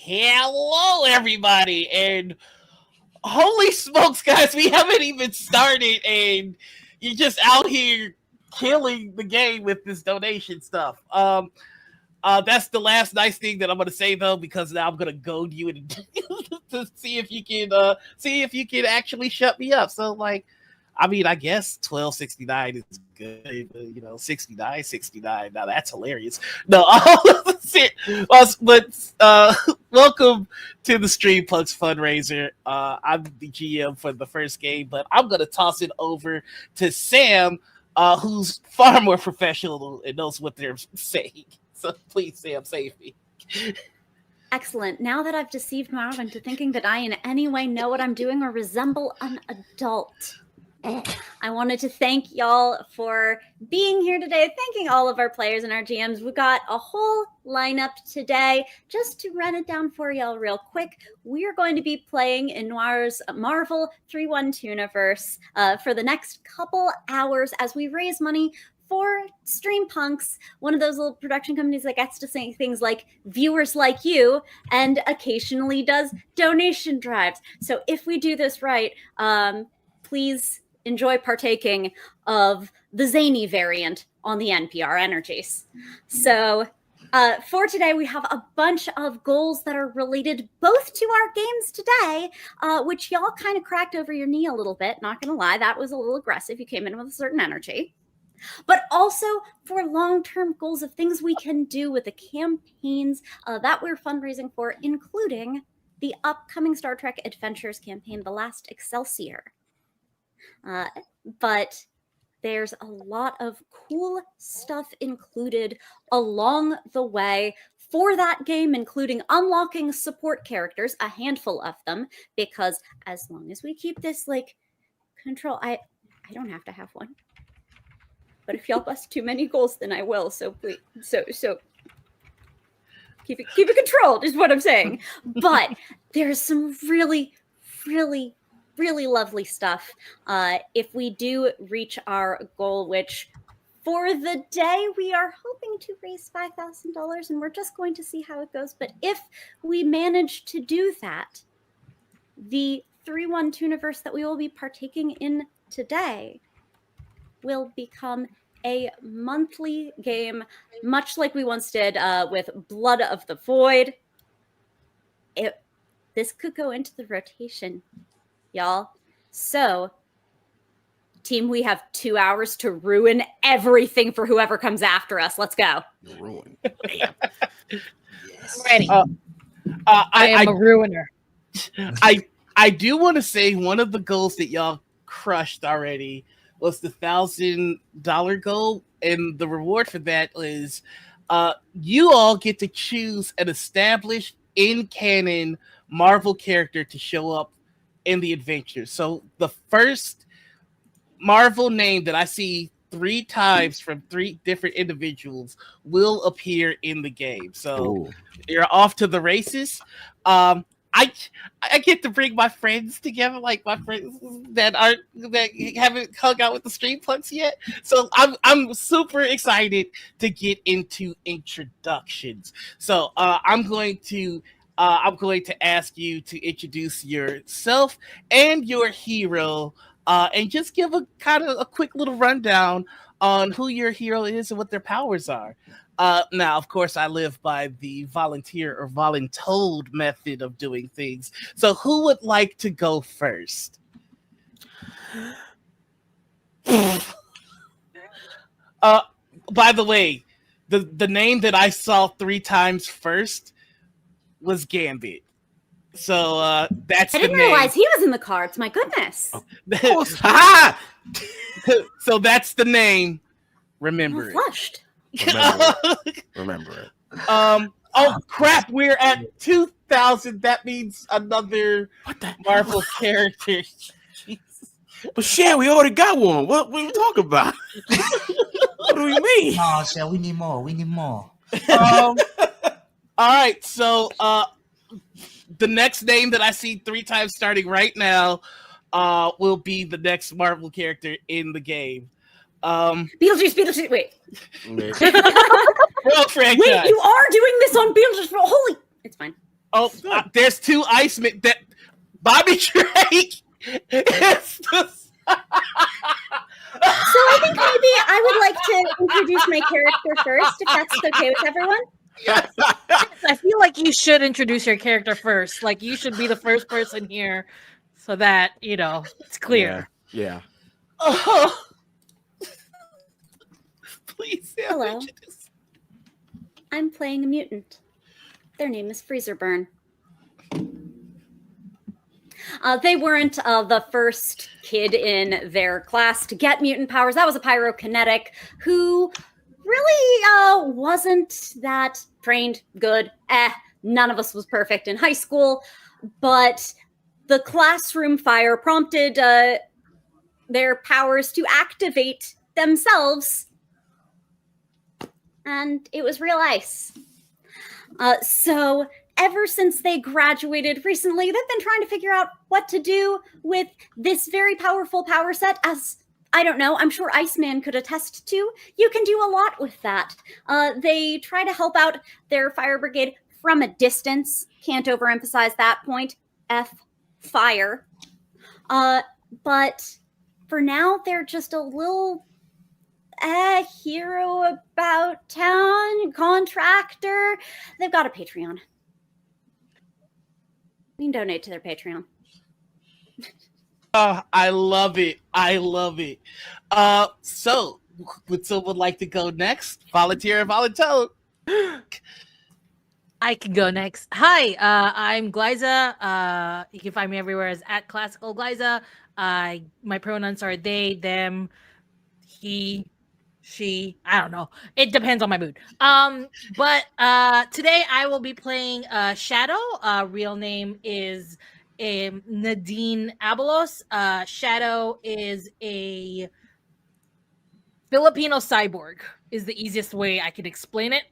Hello, everybody, and holy smokes, guys, we haven't even started, and you're just out here killing the game with this donation stuff. That's the last nice thing that I'm gonna say though, because now I'm gonna goad you to see if you can actually shut me up. So like, I mean, I guess 1269 is good. 69. Now that's hilarious. No, but welcome to the Stream Plugs Fundraiser. I'm the GM for the first game, but I'm gonna toss it over to Sam, who's far more professional and knows what they're saying. So please, Sam, save me. Excellent. Now that I've deceived Marvin into thinking that I in any way know what I'm doing or resemble an adult, I wanted to thank y'all for being here today. Thanking all of our players and our GMs. We got a whole lineup today. Just to run it down for y'all real quick, we are going to be playing in Noir's Marvel 3-1 Universe for the next couple hours as we raise money for Streampunks, one of those little production companies that gets to say things like viewers like you and occasionally does donation drives. So if we do this right, please enjoy partaking of the zany variant on the NPR energies. So for today, we have a bunch of goals that are related both to our games today, which y'all kind of cracked over your knee a little bit. Not going to lie, that was a little aggressive. You came in with a certain energy. But also for long-term goals of things we can do with the campaigns that we're fundraising for, including the upcoming Star Trek Adventures campaign, The Last Excelsior. But there's a lot of cool stuff included along the way for that game, including unlocking support characters, a handful of them, because as long as we keep this like control, I don't have to have one. But if y'all bust too many goals, then I will. So please, so keep it controlled is what I'm saying. But there's some really, really, really lovely stuff. If we do reach our goal, which for the day we are hoping to raise $5,000, and we're just going to see how it goes. But if we manage to do that, the 3-1 Universe that we will be partaking in today will become a monthly game, much like we once did with Blood of the Void. This could go into the rotation, y'all. So, team, we have 2 hours to ruin everything for whoever comes after us. Let's go. Ruin. Yes. Ready. I am a ruiner. I do want to say one of the goals that y'all crushed already was the $1,000 goal, and the reward for that is you all get to choose an established in-canon Marvel character to show up in the adventure. So the first Marvel name that I see 3 times from 3 different individuals will appear in the game. So you're off to the races. I get to bring my friends together, like my friends that haven't hung out with the Stream Plugs yet. So I'm super excited to get into introductions. So I'm going to ask you to introduce yourself and your hero, and just give a kind of a quick little rundown on who your hero is and what their powers are. Now, of course, I live by the volunteer or voluntold method of doing things. So who would like to go first? By the way, the name that I saw 3 times first was Gambit. So that's I didn't realize he was in the cards. My goodness. So that's the name. Remember it. Flushed. Remember it. Oh crap! We're at 2,000. That means another Marvel character. Jesus. But Shan, we already got one. What are you talking about? What do you mean? Oh, Shan, we need more. All right. So the next name that I see 3 times starting right now will be the next Marvel character in the game. Beetlejuice, wait. Franchise. Wait, you are doing this on Beetlejuice. Holy, it's fine. Oh, there's two Icemen. That Bobby Drake is the. So I think maybe I would like to introduce my character first, if that's okay with everyone. Yes. I feel like you should introduce your character first. Like you should be the first person here, so that it's clear. Yeah. Oh. Please. Hello. I'm playing a mutant. Their name is Freezerburn. They weren't the first kid in their class to get mutant powers. That was a pyrokinetic who really wasn't that trained good. None of us was perfect in high school, but the classroom fire prompted their powers to activate themselves, and it was real ice. So ever since they graduated recently, they've been trying to figure out what to do with this very powerful power set. As I don't know, I'm sure Iceman could attest to. You can do a lot with that. They try to help out their fire brigade from a distance. Can't overemphasize that point. Fire. But for now, they're just a little hero about town, contractor. They've got a Patreon. You can donate to their Patreon. I love it. So, would someone like to go next? Volunteer and volunteer. I can go next. Hi, I'm Glyza. You can find me everywhere as @classical Glyza. My pronouns are they, them, he, she. I don't know. It depends on my mood. But today I will be playing Shadow. Real name is Nadine Abalos. Shadow is a Filipino cyborg. Is the easiest way I could explain it.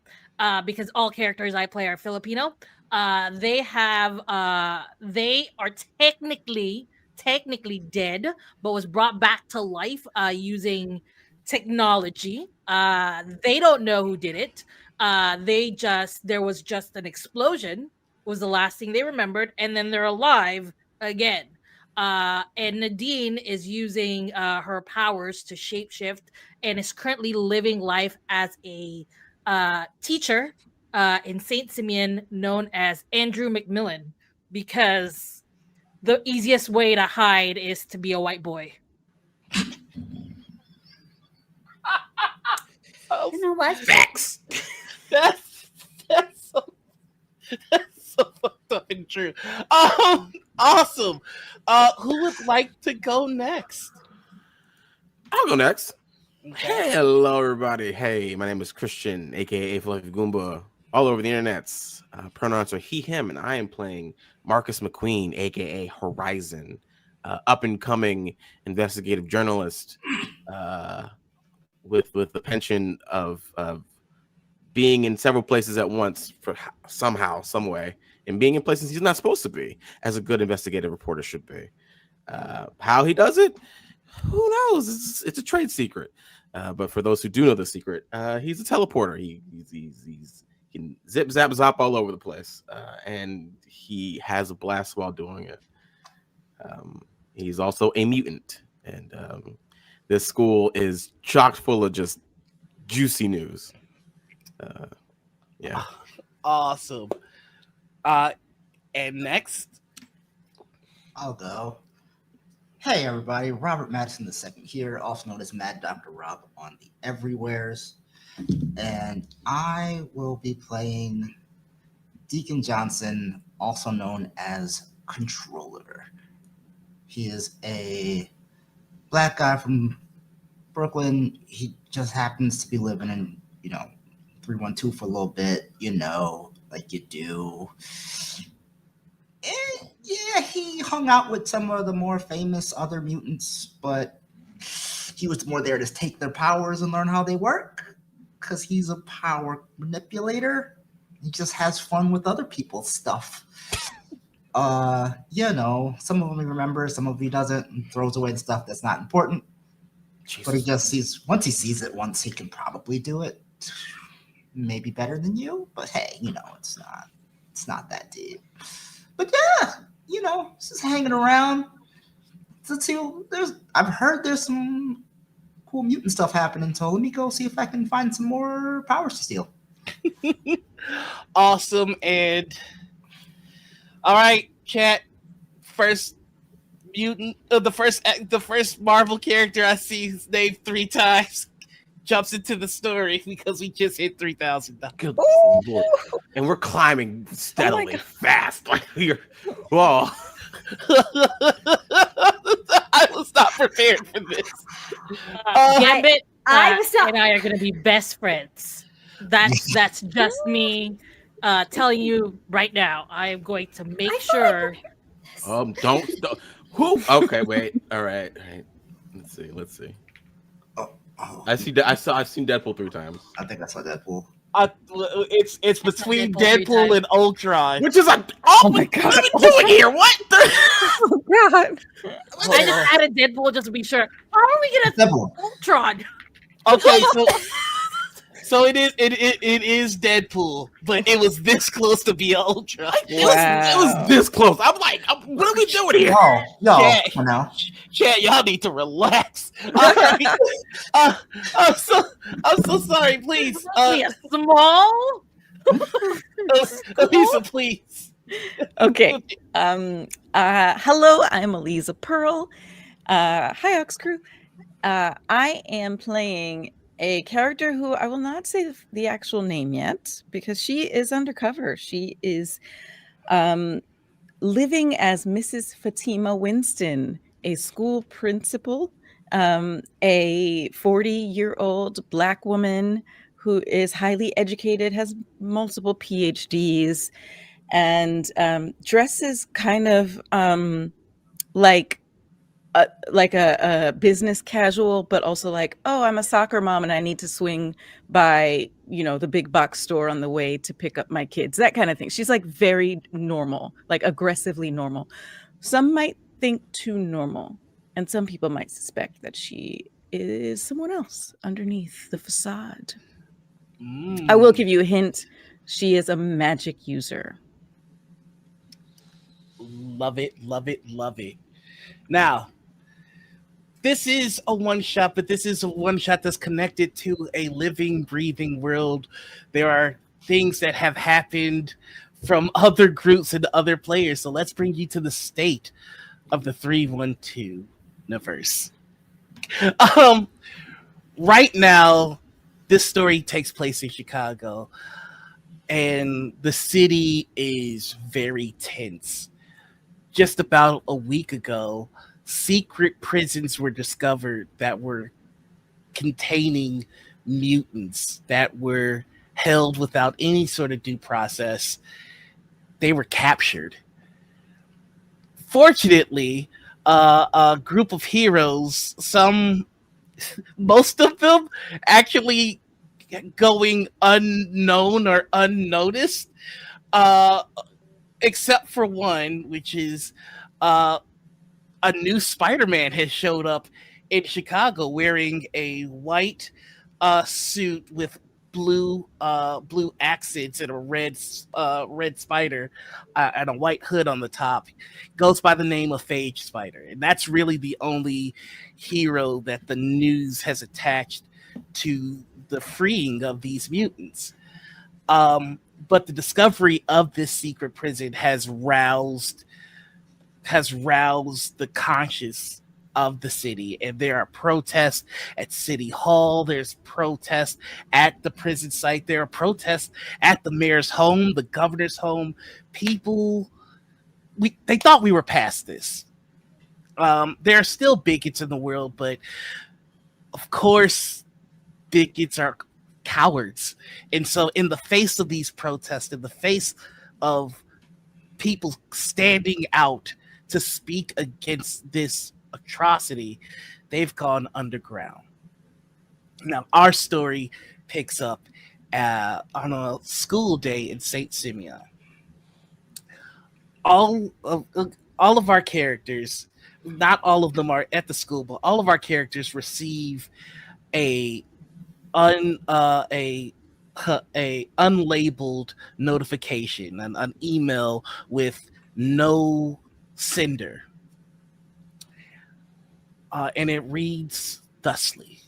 Because all characters I play are Filipino. They are technically dead, but was brought back to life using technology. They don't know who did it. There was just an explosion was the last thing they remembered, and then they're alive again. And Nadine is using her powers to shapeshift and is currently living life as a teacher in St. Simeon known as Andrew McMillan, because the easiest way to hide is to be a white boy. You know what? Facts. That's so fucked up and true. Awesome. Who would like to go next? I'll go next. Okay. Hello, everybody. Hey, my name is Christian, aka Fluffy Goomba, all over the internets. Pronouns are he, him, and I am playing Marcus McQueen, aka Horizon, up and coming investigative journalist, with the penchant of being in several places at once for somehow, some way, and being in places he's not supposed to be, as a good investigative reporter should be. How he does it, who knows? It's a trade secret. But for those who do know the secret, he's a teleporter. He can zip, zap, zop all over the place, and he has a blast while doing it. He's also a mutant, and this school is chock full of just juicy news. Yeah. Awesome. And next, I'll go. Hey everybody, Robert Madison II here, also known as Mad Dr. Rob on the Everywheres. And I will be playing Deacon Johnson, also known as Controller. He is a black guy from Brooklyn. He just happens to be living in, 312 for a little bit, like you do. And yeah, he hung out with some of the more famous other mutants, but he was more there to take their powers and learn how they work, because he's a power manipulator. He just has fun with other people's stuff. Some of them he remembers, some of he doesn't, and throws away the stuff that's not important. Jesus. But he just sees, once he sees it once, he can probably do it. Maybe better than you, but hey, it's It's not that deep. But yeah, just hanging around. Let's see. I've heard there's some cool mutant stuff happening, so let me go see if I can find some more powers to steal. Awesome. And all right, chat. First mutant, the first Marvel character I see his name 3 times jumps into the story because we just hit 3,000. Good Lord. And we're climbing steadily, fast. Like we're whoa. I was not prepared for this. Gambit I was not- and I are going to be best friends. That's just me telling you right now. I am going to make sure. Don't. Who? Okay, wait. All right. Let's see. Oh. I've seen Deadpool 3 times. I think I saw Deadpool. It's between Deadpool and Ultron. Which is like, Oh my God. What are we doing here? What? Oh God. I just added Deadpool just to be sure. How are we gonna Deadpool. Ultron? Okay, so it is Deadpool, but it was this close to be Ultron. It was this close. I'm like, what are we doing here? Oh, yo, Yeah. come on now. Chat, y'all need to relax. All right. I'm so sorry. Please, We are small. Elisa, please. Okay. Hello, I'm Eliza Pearl. Hi, Ox Crew. I am playing a character who I will not say the actual name yet because she is undercover. She is living as Mrs. Fatima Winston, a school principal, a 40-year-old Black woman who is highly educated, has multiple PhDs, and dresses kind of like a business casual, but also like, oh, I'm a soccer mom and I need to swing by, the big box store on the way to pick up my kids, that kind of thing. She's like very normal, like aggressively normal. Some might think too normal, and some people might suspect that she is someone else underneath the facade. I will give you a hint. She is a magic user. Love it, love it, love it. Now, this is a one-shot, but this is a one-shot that's connected to a living, breathing world. There are things that have happened from other groups and other players. So let's bring you to the state of the 312 universe. Right now, this story takes place in Chicago, and the city is very tense. Just about a week ago, secret prisons were discovered that were containing mutants that were held without any sort of due process. They were captured. Fortunately, a group of heroes, most of them actually going unknown or unnoticed, except for one, which is a new Spider-Man has showed up in Chicago wearing a white suit with blue accents and a red spider and a white hood on the top. Goes by the name of Phage Spider, and that's really the only hero that the news has attached to the freeing of these mutants. But the discovery of this secret prison has roused the conscience of the city, and there are protests at City Hall. There's protests at the prison site. There are protests at the mayor's home, the governor's home. People, they thought we were past this. There are still bigots in the world, but of course, bigots are cowards. And so in the face of these protests, in the face of people standing out to speak against this atrocity, they've gone underground. Now, our story picks up on a school day in St. Simeon. All of our characters, not all of them are at the school, but all of our characters receive a a unlabeled notification, an email with no sender. And it reads thusly: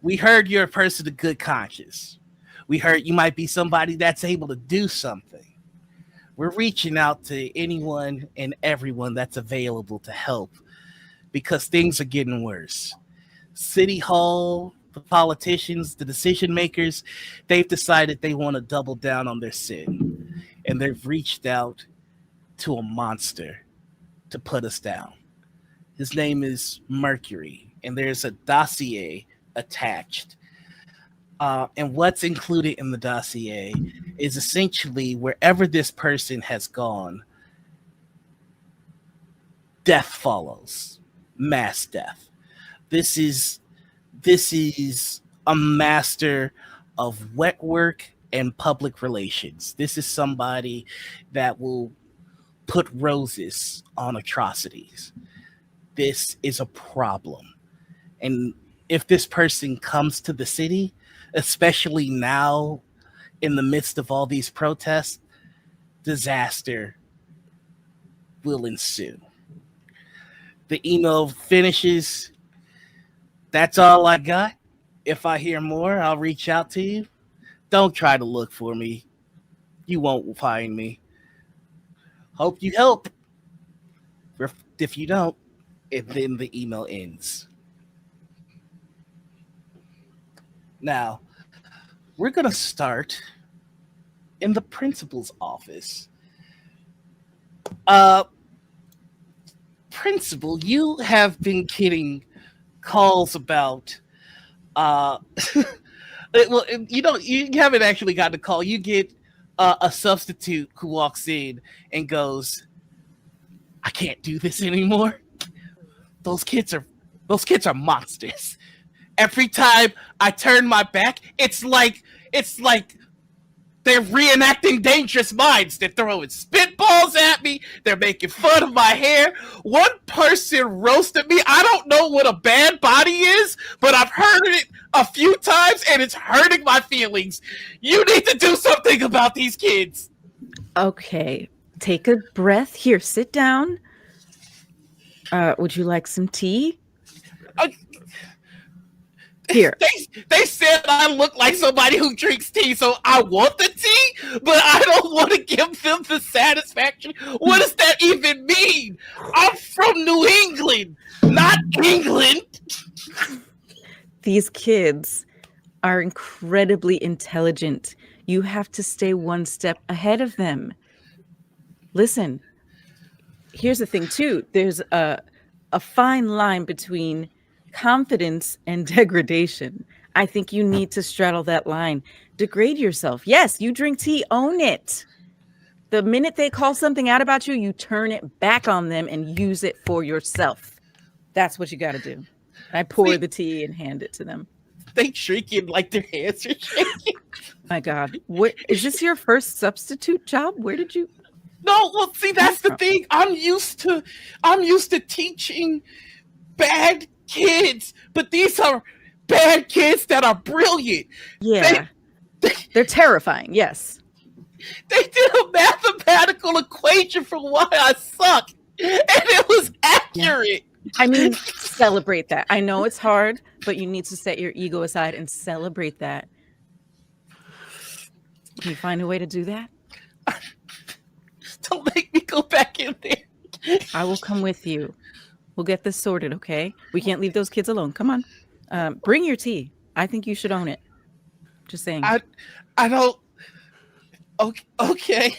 we heard you're a person of good conscience. We heard you might be somebody that's able to do something. We're reaching out to anyone and everyone that's available to help because things are getting worse. City Hall, the politicians, the decision makers, they've decided they want to double down on their sin. And they've reached out to a monster to put us down. His name is Mercury, and there's a dossier attached. And what's included in the dossier is essentially wherever this person has gone, death follows, mass death. This is a master of wet work and public relations. This is somebody that will put roses on atrocities. This is a problem. And if this person comes to the city, especially now in the midst of all these protests, disaster will ensue. The email finishes. That's all I got. If I hear more, I'll reach out to you. Don't try to look for me. You won't find me. Hope you help. If you don't, then the email ends. Now, we're going to start in the principal's office. Principal, you have been getting calls about well, you haven't actually gotten a call. You get a substitute who walks in and goes, I can't do this anymore. Those kids are monsters. Every time I turn my back, it's like they're reenacting Dangerous Minds. They're throwing spitballs at me. They're making fun of my hair. One person roasted me. I don't know what a bad body is, but I've heard it a few times and it's hurting my feelings. You need to do something about these kids. Okay, take a breath. Here, sit down. Would you like some tea? Here. They said I look like somebody who drinks tea, so I want the tea, but I don't want to give them the satisfaction. What does that even mean? I'm from New England, not England. These kids are incredibly intelligent. You have to stay one step ahead of them. Listen, here's the thing, too. There's a fine line between confidence and degradation. I think you need to straddle that line. Degrade yourself. Yes, you drink tea, own it. The minute they call something out about you, you turn it back on them and use it for yourself. That's what you got to do. I pour the tea and hand it to them. They shrieking like their hands are shaking. My God. What is this your first substitute job? Where did you? No, well, see, that's the thing. I'm used to teaching bad kids, but these are bad kids that are brilliant. Yeah. They're terrifying, yes. They did a mathematical equation for why I suck, and it was accurate. Yeah. I mean, celebrate that. I know it's hard, but you need to set your ego aside and celebrate that. Can you find a way to do that? Don't make me go back in there. I will come with you. We'll get this sorted, okay? We can't leave those kids alone. Come on. Bring your tea. I think you should own it. Just saying. I don't. Okay.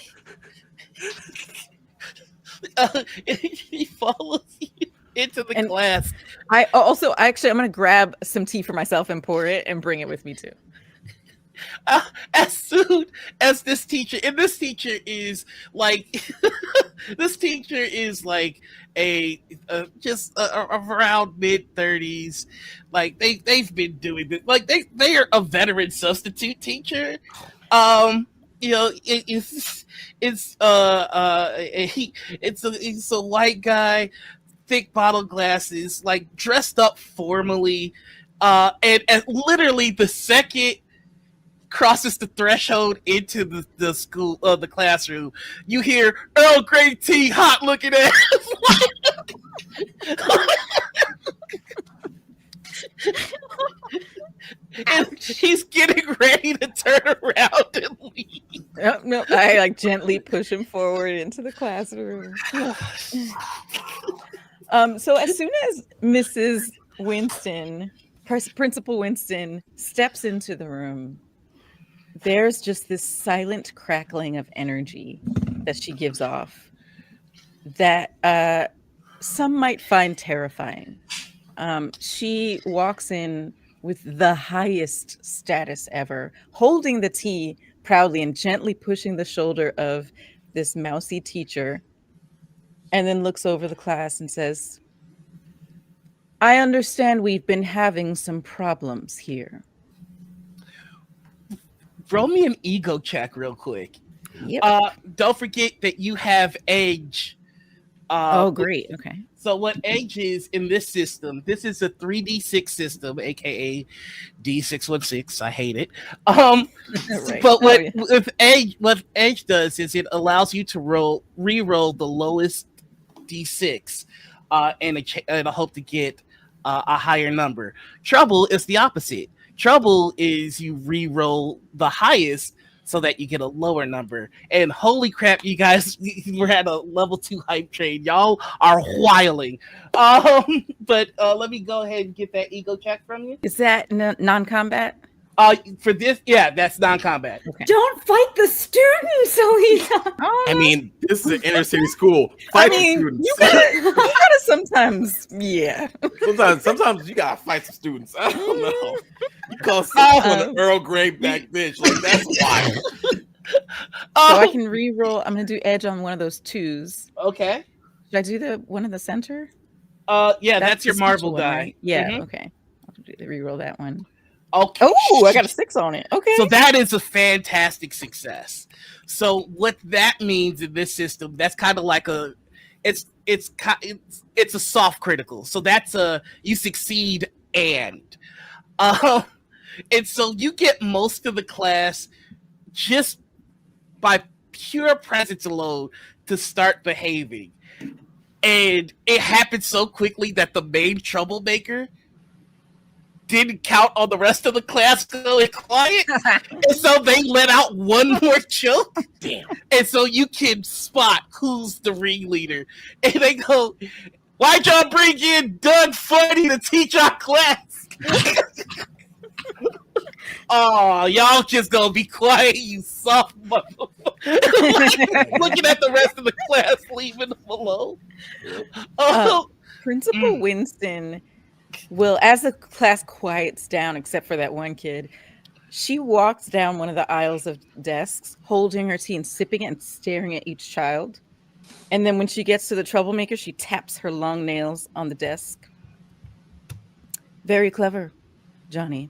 He follows you into the class. I'm going to grab some tea for myself and pour it and bring it with me too. As soon as this teacher is like this teacher is like just around mid-30s, like they've been doing this, like they are a veteran substitute teacher. You know, it's a white guy, thick bottle glasses, like dressed up formally, and literally the second crosses the threshold into the school the classroom, you hear Earl Grey tea, hot looking ass. And he's getting ready to turn around and leave. No, I like gently push him forward into the classroom. So as soon as Mrs. Winston, Principal Winston, steps into the room, there's just this silent crackling of energy that she gives off that some might find terrifying. She walks in with the highest status ever, holding the tea proudly and gently pushing the shoulder of this mousy teacher, and then looks over the class and says, I understand we've been having some problems here. Roll me an ego check real quick. Yep. Don't forget that you have age. Oh, great. Okay. So what age is in this system? This is a 3d6 system, aka D616. I hate it. Right. But what age does is it allows you to re-roll the lowest D6, and hope to get a higher number. Trouble is the opposite. Trouble is you re-roll the highest so that you get a lower number. And holy crap, you guys, we're at a level 2 hype train. Y'all are whiling. But let me go ahead and get that ego check from you. Is that non-combat? For this, yeah, that's non-combat. Okay. Don't fight the students, Alita. Oh, I mean, this is an inner city school. I Fight the mean, students. you gotta sometimes, yeah. Sometimes you gotta fight some students. I don't know. You call someone an Earl Grey back bitch, like that's wild. So I can re-roll. I'm gonna do edge on one of those 2s. Okay. Should I do the one in the center? Yeah, that's your the marble special one, die. right? Yeah. Mhm. Okay. I'll re-roll that one. Okay. Oh, I got a 6 on it. Okay. So that is a fantastic success. So what that means in this system, that's kind of like it's a soft critical. So that's you succeed and so you get most of the class just by pure presence alone to start behaving, and it happened so quickly that the main troublemaker didn't count on the rest of the class going quiet, and so they let out one more joke. Damn. And so you can spot who's the ringleader, and they go, "Why'd y'all bring in Doug Funny to teach our class?" Oh, y'all just gonna be quiet, you soft motherfucker. Looking at the rest of the class, leaving them alone. Principal Winston will, as the class quiets down, except for that one kid, she walks down one of the aisles of desks, holding her tea and sipping it and staring at each child. And then when she gets to the troublemaker, she taps her long nails on the desk. Very clever, Johnny.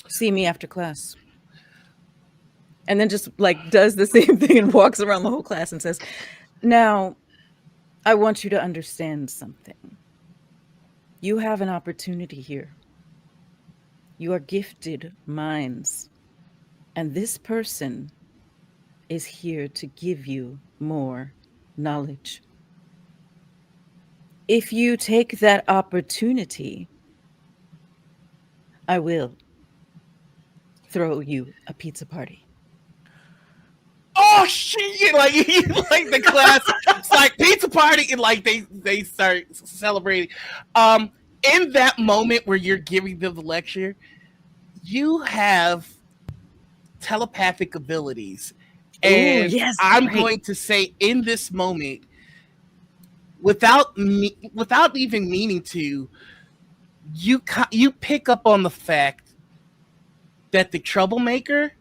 See me after class. And then just like does the same thing and walks around the whole class and says, now, I want you to understand something. You have an opportunity here. You are gifted minds. And this person is here to give you more knowledge. If you take that opportunity, I will throw you a pizza party. Oh shit! Like the class, it's like pizza party, and like they start celebrating. In that moment where you're giving them the lecture, you have telepathic abilities, and ooh, yes, I'm right. going to say in this moment, without even meaning to, you pick up on the fact that the troublemaker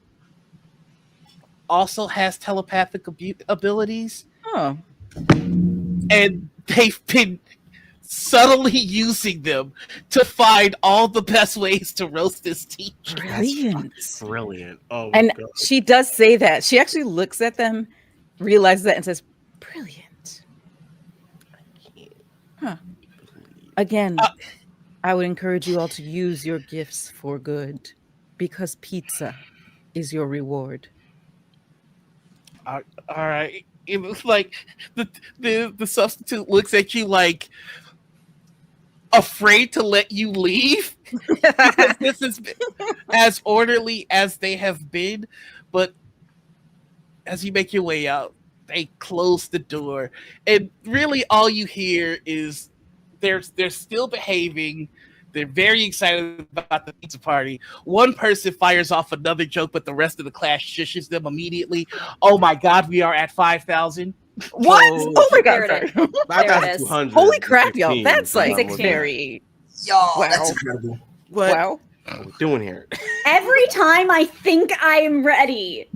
also has telepathic abilities. Oh. And they've been subtly using them to find all the best ways to roast this teacher. Brilliant. Brilliant. Oh, And God. she does say that. She actually looks at them, realizes that, and says, brilliant. Huh. Again, I would encourage you all to use your gifts for good, because pizza is your reward. All right. It looks like the substitute looks at you like afraid to let you leave because this is as orderly as they have been. But as you make your way out, they close the door, and really all you hear is they're still behaving. They're very excited about the pizza party. One person fires off another joke, but the rest of the class shushes them immediately. Oh my God, we are at 5,000. What? Oh my There God! it is. Sorry. There it is. 5,200. Holy crap, y'all! That's like 16. very Y'all, Wow. that's incredible. What wow. are we doing here? Every time I think I'm ready,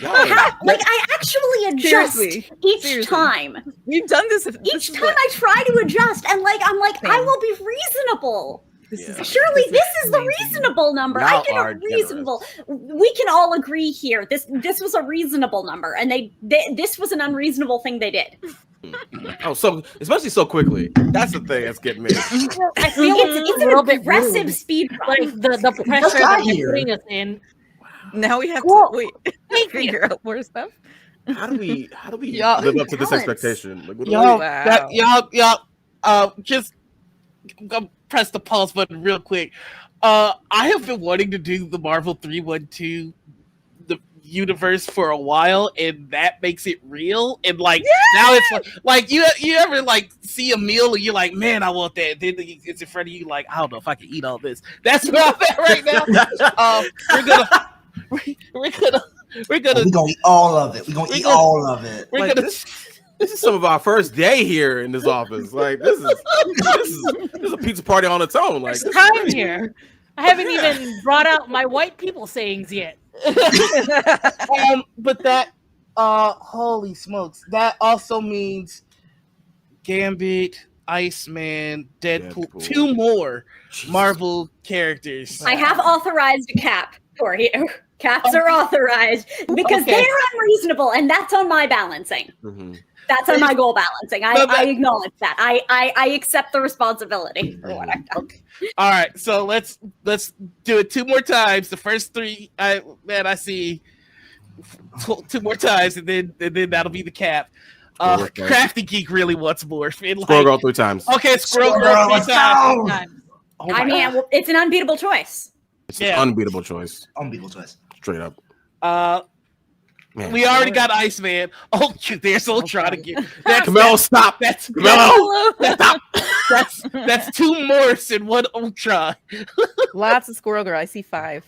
Y'all, like I actually adjust Seriously. each Seriously. time. We've done this. Each time I try to adjust, and like I'm like, I Same. will be reasonable. This Yeah. is Surely this is the amazing. reasonable number. I Y'all get are a reasonable. We can all agree here. This was a reasonable number, and this was an unreasonable thing they did. Oh, so especially so quickly. That's the thing that's getting me. I feel It's a little an bit aggressive rude. speed run. Like the pressure got that you're here. putting us in. Now we have Cool. to wait. Thank you. Figure out more stuff. How do we Y'all- live up to this Balance. expectation? Like, what do Y'all, Wow. y'all, just press the pause button real quick. I have been wanting to do the Marvel 312 the universe for a while, and that makes it real. And like now it's like you ever like see a meal and you're like, man, I want that. Then it's in front of you, like, I don't know if I can eat all this. That's where I'm at right now. We're gonna We're gonna eat all of it. We're gonna We're eat gonna- all of it. we're Like, gonna this is some of our first day here in this office. Like this is a pizza party on its own. Like There's this is time great. here. I haven't even brought out my white people sayings yet. but that holy smokes, that also means Gambit, Iceman, Deadpool. Deadpool. 2 more Jesus. Marvel characters. I have authorized a cap for you. Caps are authorized because Okay. they're unreasonable, and that's on my balancing. Mhm. That's on my goal balancing. No, I acknowledge that. I accept the responsibility for what I've done. Okay. All right, so let's do it 2 more times. The first 3 I see 2 more times, and then that'll be the cap. Okay. Crafty Geek really wants more. And, Squirrel like, Girl 3 times. okay, Squirrel Squirrel Girl Girl, 3 let's times. go. Time. Oh I my mean, God. it's an unbeatable choice. It's Yeah. an unbeatable choice. Unbeatable choice. Straight up. Man. We already got Iceman. Oh, shoot, there's Ultron again. That's Camelo, stop. That's Camelo. that's 2 Morphs and 1 Ultron. Lots of Squirrel Girl. I see 5.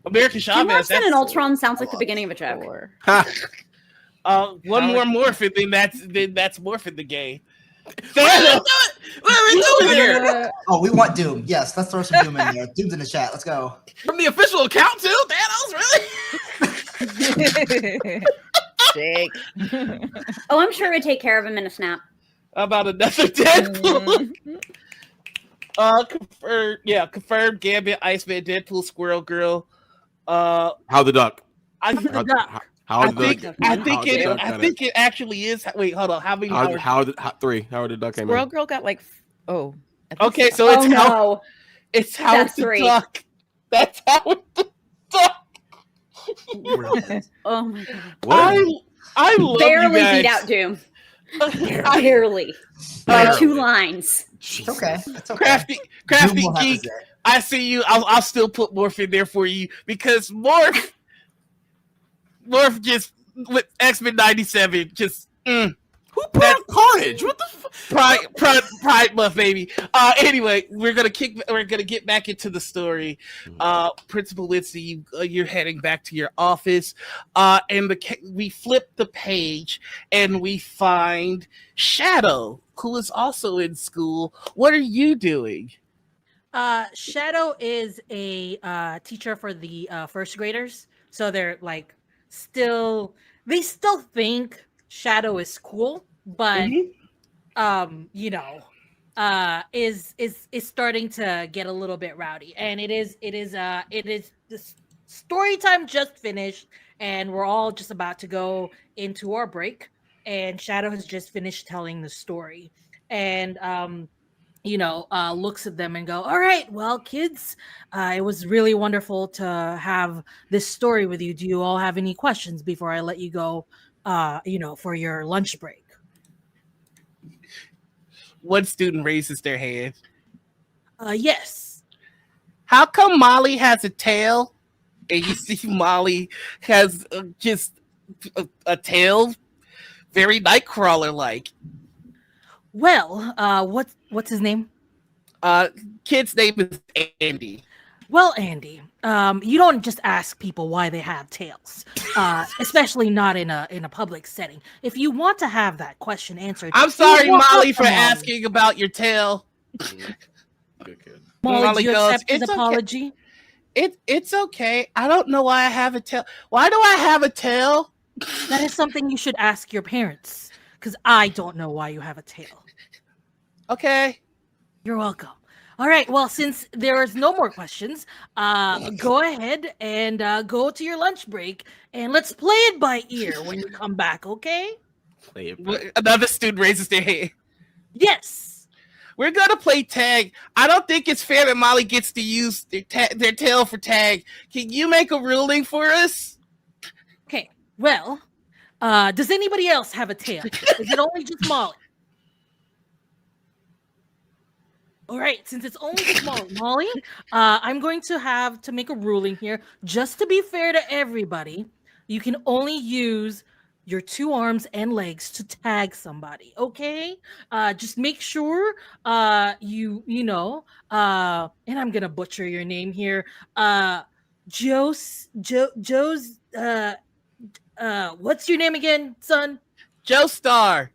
American Two Shaman. Morphs and an That's Ultron sounds like the beginning of a joke. 4. one more Morph, and then that's Morph in the game. Thanos. What are we doing here? Oh, we want Doom. Yes, let's throw some Doom in there. Doom's in the chat. Let's go. From the official account too? Thanos, really? Jake. Oh, I'm sure it'd take care of him in a snap. About another Deadpool. Confirmed. Gambit, Iceman, Deadpool, Squirrel Girl. How the duck? I How I the think duck? I how think the it duck I got think it actually is. Wait, hold on. How many? How 3? How the duck came Squirrel in? Girl got like I think Okay, so. so Oh it's how no. it's Howard That's the 3. Duck. That's Howard the Duck. Brilliant. Oh my god. What? I love Barely you guys. beat out Doom. I, Barely. By Barely. 2 lines. It's okay. It's okay. crafty Doom will have Geek. his day. I see you. I'll still put Morph in there for you because Morph just with X-Men 97 just Who put out Carnage? What the fuck? pride month, baby. Anyway, we're gonna get back into the story. Principal Lindsay, you're heading back to your office, and we flip the page and we find Shadow, who is also in school. What are you doing? Shadow is a teacher for the first graders, so they're like they still think Shadow is cool, but is starting to get a little bit rowdy, and it is this story time just finished, and we're all just about to go into our break, and Shadow has just finished telling the story, and looks at them and go, all right, well, kids, it was really wonderful to have this story with you. Do you all have any questions before I let you go, for your lunch break? One student raises their hand. Yes. How come Molly has a tail? And you see Molly has just a tail, very Nightcrawler-like. Well, what's his name? Kid's name is Andy. Well, Andy, you don't just ask people why they have tails, especially not in a public setting. If you want to have that question answered, I'm you sorry, walk up Molly, to for Molly. asking about your tail. Good kid. Molly, do you goes, accept his "It's okay. apology? It's okay. I don't know why I have a tail. Why do I have a tail? That is something you should ask your parents, because I don't know why you have a tail. Okay. You're welcome. All right. Well, since there is no more questions, go ahead and go to your lunch break, and let's play it by ear when you come back. Okay? Play it back. Another student raises their hand. Yes. We're gonna play tag. I don't think it's fair that Molly gets to use their tail for tag. Can you make a ruling for us? Okay. Well, does anybody else have a tail? Is it only just Molly? All right, since it's only just Molly, I'm going to have to make a ruling here. Just to be fair to everybody, you can only use your 2 arms and legs to tag somebody. Okay, just make sure and I'm gonna butcher your name here. Joe's. What's your name again, son? Joe Star.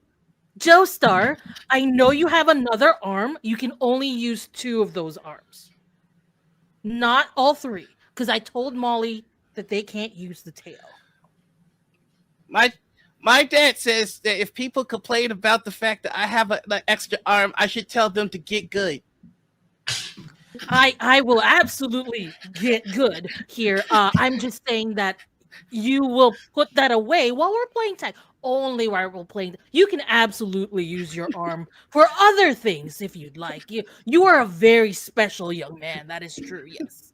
Joe Star, I know you have another arm. You can only use 2 of those arms. Not all 3. Because I told Molly that they can't use the tail. My dad says that if people complain about the fact that I have an extra arm, I should tell them to get good. I will absolutely get good here. I'm just saying that you will put that away while we're playing tag. Only while we're playing. You can absolutely use your arm for other things if you'd like. You are a very special young man. That is true. Yes.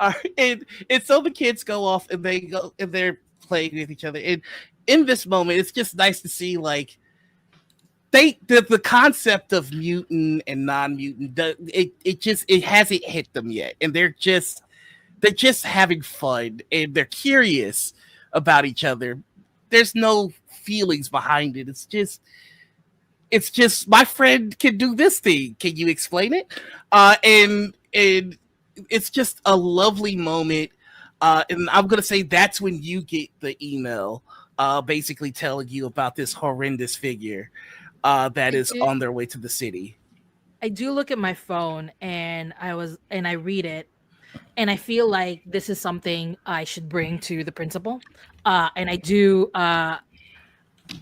All right, and so the kids go off and they're playing with each other. And in this moment, it's just nice to see like the concept of mutant and non-mutant. It hasn't hit them yet, and they're just having fun and they're curious about each other. There's no feelings behind it. It's just my friend can do this thing. Can you explain it? And it's just a lovely moment. And I'm gonna say that's when you get the email, basically telling you about this horrendous figure that is on their way to the city. I do look at my phone and I read it. And I feel like this is something I should bring to the principal. And I do.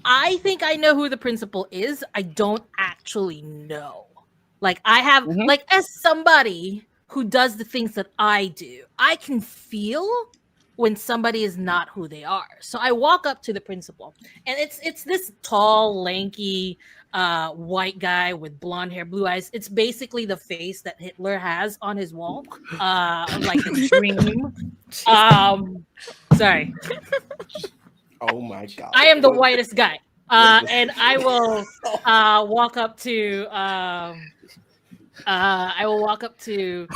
I think I know who the principal is. I don't actually know. Like I have, like as somebody who does the things that I do, I can feel when somebody is not who they are. So I walk up to the principal, and it's this tall, lanky, white guy with blonde hair, blue eyes. It's basically the face that Hitler has on his wall, like a dream. Sorry. Oh my god! I am the whitest guy, and I will walk up to. I will walk up to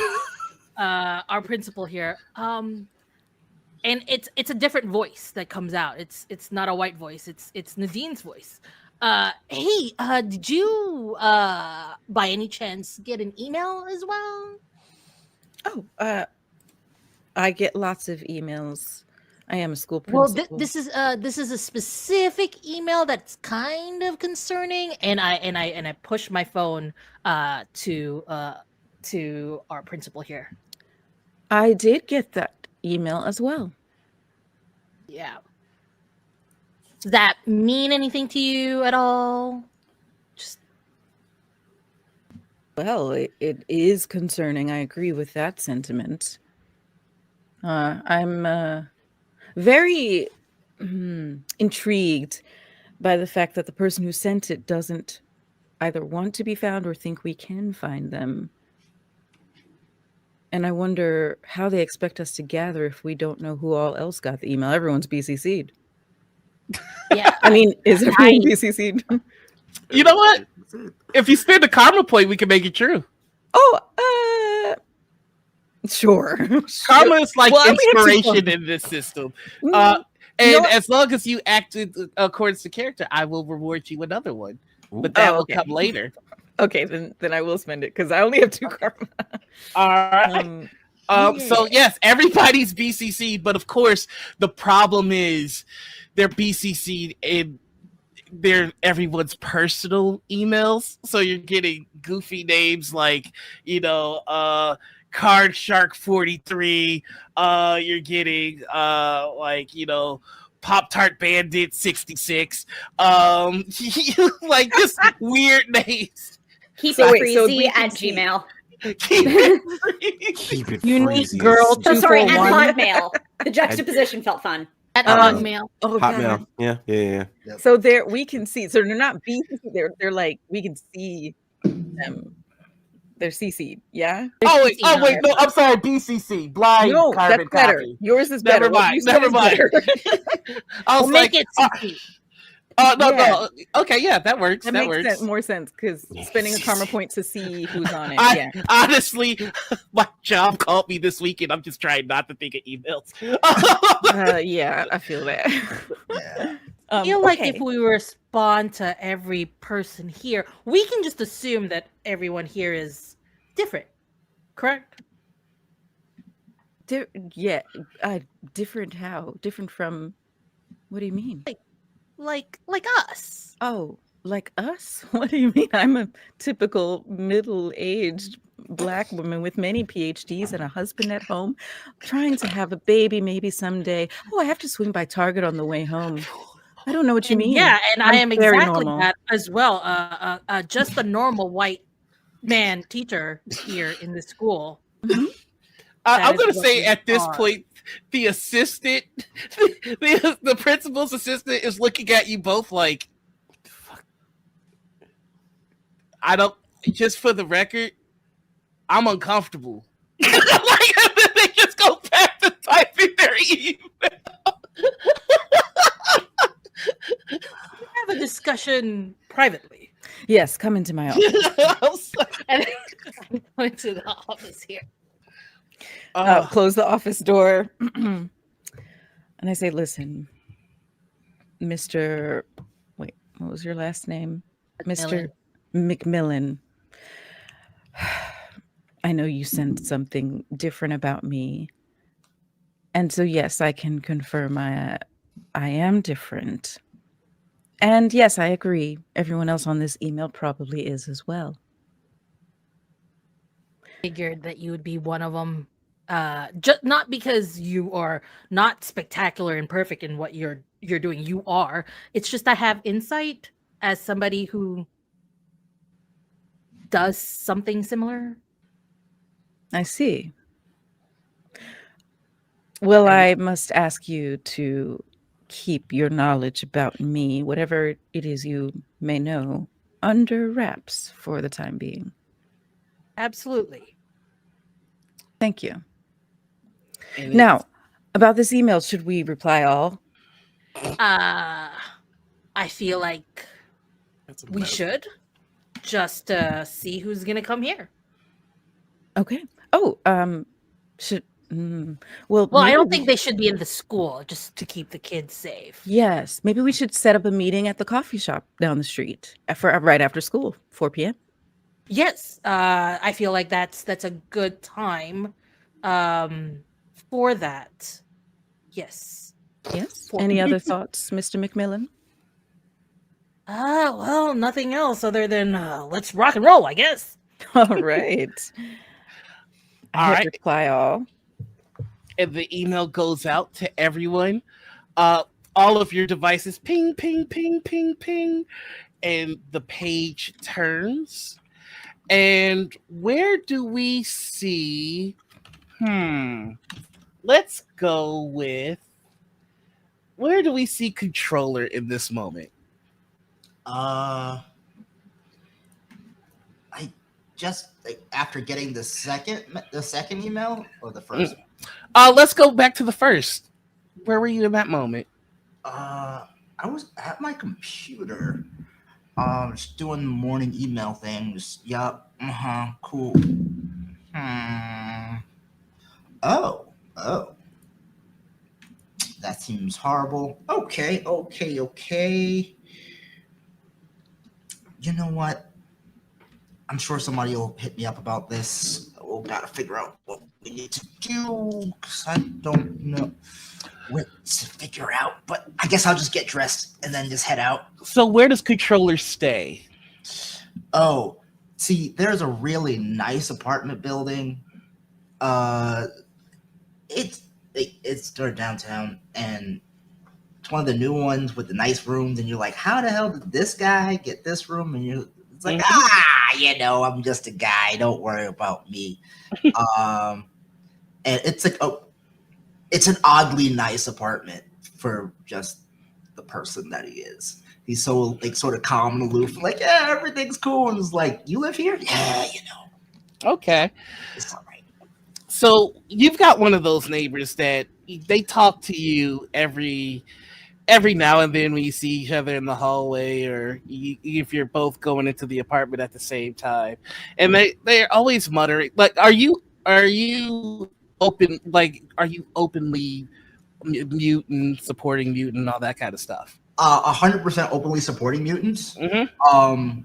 our principal here. And it's a different voice that comes out. It's not a white voice. It's Nadine's voice. Hey, did you by any chance get an email as well? Oh, I get lots of emails. I am a school principal. Well, this is a specific email that's kind of concerning, and I push my phone to our principal here. I did get that email as well. Yeah. Does that mean anything to you at all? Well, it is concerning. I agree with that sentiment. I'm very intrigued by the fact that the person who sent it doesn't either want to be found or think we can find them. And I wonder how they expect us to gather if we don't know who all else got the email. Everyone's BCC'd. Yeah. I mean, is everyone BCC'd? You know what? If you spend a karma point, we can make it true. Oh, sure. Karma is like Well, I'm gonna have to inspiration fun. in this system. Mm, And know what? as long as you acted according to character, I will reward you another one. But that will okay. come later. Okay, then I will spend it because I only have 2 karma. All right. So yes, everybody's BCC, but of course the problem is they're BCC in everyone's personal emails. So you're getting goofy names like, Card Shark 43. You're getting Pop Tart Bandit 66. Like just weird names. Keep So it wait, so breezy at BCC. Gmail. Keep it Unique freezy. girl So sorry, at 241 Hotmail. The juxtaposition felt fun. at Um, Hotmail. Oh, God. Hotmail. Yeah. So there we can see. So they're not BCC. They're like we can see them. They're CC'd. Yeah. Oh wait, no, I'm sorry, BCC, blind No, carbon that's better. copy. Yours is Never better. What mind, you said never is mind. better. I was We'll like, make it CC. no. Okay, yeah, that works. That That makes works. more sense because spending a karma point to see who's on it. I Yeah. honestly, my job called me this week, and I'm just trying not to think of emails. Yeah, I feel that. Yeah. I feel like okay. if we respond to every person here, we can just assume that everyone here is different. Correct? Yeah, different how? Different from what do you mean? Like us. Oh, like us? What do you mean? I'm a typical middle-aged Black woman with many PhDs and a husband at home, trying to have a baby maybe someday. Oh, I have to swing by Target on the way home. I don't know what you mean. Yeah, and I I'm am very exactly normal. that as well. Just a normal white man teacher here in the school. Mhm. I'm is going to what say we at this are. point, the assistant, the principal's assistant is looking at you both like, I don't, just for the record, I'm uncomfortable. Like, they just go back to typing their email. Have a discussion privately. Yes, come into my office. And I'm going to the office here. Close the office door. And I say, listen, Mr. Wait, what was your last name? Mr. McMillan. I know you sensed something different about me. And so, yes, I can confirm I am different. And yes, I agree. Everyone else on this email probably is as well. Figured that you would be one of them. Just not because you are not spectacular and perfect in what you're doing. You are. It's just I have insight as somebody who does something similar. I see. Well, I must ask you to keep your knowledge about me, whatever it is you may know, under wraps for the time being. Absolutely. Thank you. Now, about this email, should we reply all? I feel like we should just see who's gonna come here. Okay. Oh, should well, Well, I maybe don't think they should be in the school just to keep the kids safe. Yes, maybe we should set up a meeting at the coffee shop down the street for right after school, 4 p.m. Yes, I feel like that's a good time for that. Yes. Yes. 4 Any other p.m. thoughts, Mr. McMillan? Well, nothing else other than let's rock and roll, I guess. All right. All I hit right. reply all. And the email goes out to everyone. All of your devices ping, ping, ping, ping, ping. And the page turns. And where do we see? Let's go with. Where do we see controller in this moment? just like, after getting the second email or the first? Let's go back to the first. Where were you in that moment? I was at my computer, just doing morning email things. Yup. Cool. Oh. That seems horrible. Okay. You know what? I'm sure somebody will hit me up about this. We'll gotta figure out what we need to do, because I don't know what to figure out. But I guess I'll just get dressed and then just head out. So where does Controller stay? Oh, see, there's a really nice apartment building. It's sort of downtown, and it's one of the new ones with the nice rooms. And you're like, how the hell did this guy get this room? And it's like, I'm just a guy. Don't worry about me. And it's like, it's an oddly nice apartment for just the person that he is. He's so like sort of calm and aloof, like, yeah, everything's cool. And it's like, you live here? Yeah, Okay. it's all right. So you've got one of those neighbors that they talk to you every now and then when you see each other in the hallway, or if you're both going into the apartment at the same time, and they're always muttering. Like, are you open? Like, are you openly mutant, supporting mutant, all that kind of stuff? 100% openly supporting mutants. Mm-hmm.